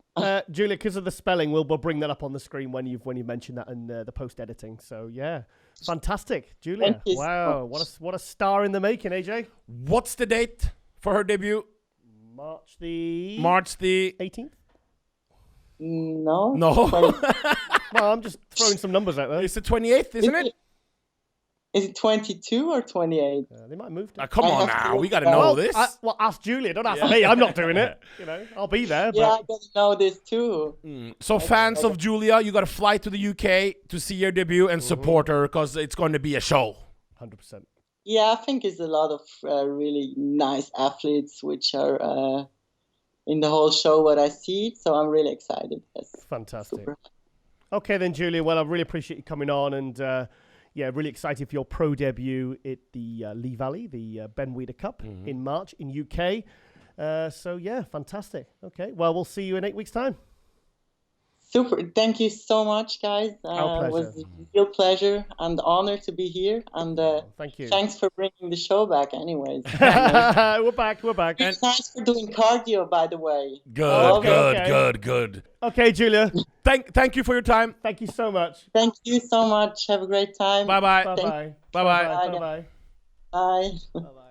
Julia, because of the spelling, we'll bring that up on the screen when you mention that in the post editing. So yeah, fantastic, Julia. Wow, what a star in the making, AJ. What's the date for her debut? March the 18th. No. Well, I'm just throwing some numbers out there. It's the 28th, isn't it? Is it 22 or 28? They might move. Come on now, we got to know this. Ask Julia. Don't ask me. I'm not doing it. I'll be there. Yeah, I got to know this too. So fans of Julia, you got to fly to the UK to see her debut and support her because it's going to be a show. 100%. Yeah, I think it's a lot of really nice athletes which are in the whole show what I see. So I'm really excited. Yes. Fantastic. Super. Okay then, Julia. Well, I really appreciate you coming on and. Really excited for your pro debut at the Lee Valley, the Ben Weider Cup in March in UK. Fantastic. Okay, well, we'll see you in 8 weeks' time. Super. Thank you so much, guys. Our pleasure. It was a real pleasure and honor to be here. And thank you. Thanks for bringing the show back anyways. We're back. And thanks for doing cardio, by the way. Good. Okay, Julia. Thank you for your time. Thank you so much. Thank you so much. Have a great time. Bye-bye. Bye-bye. Bye-bye. Bye-bye. Bye. Bye-bye.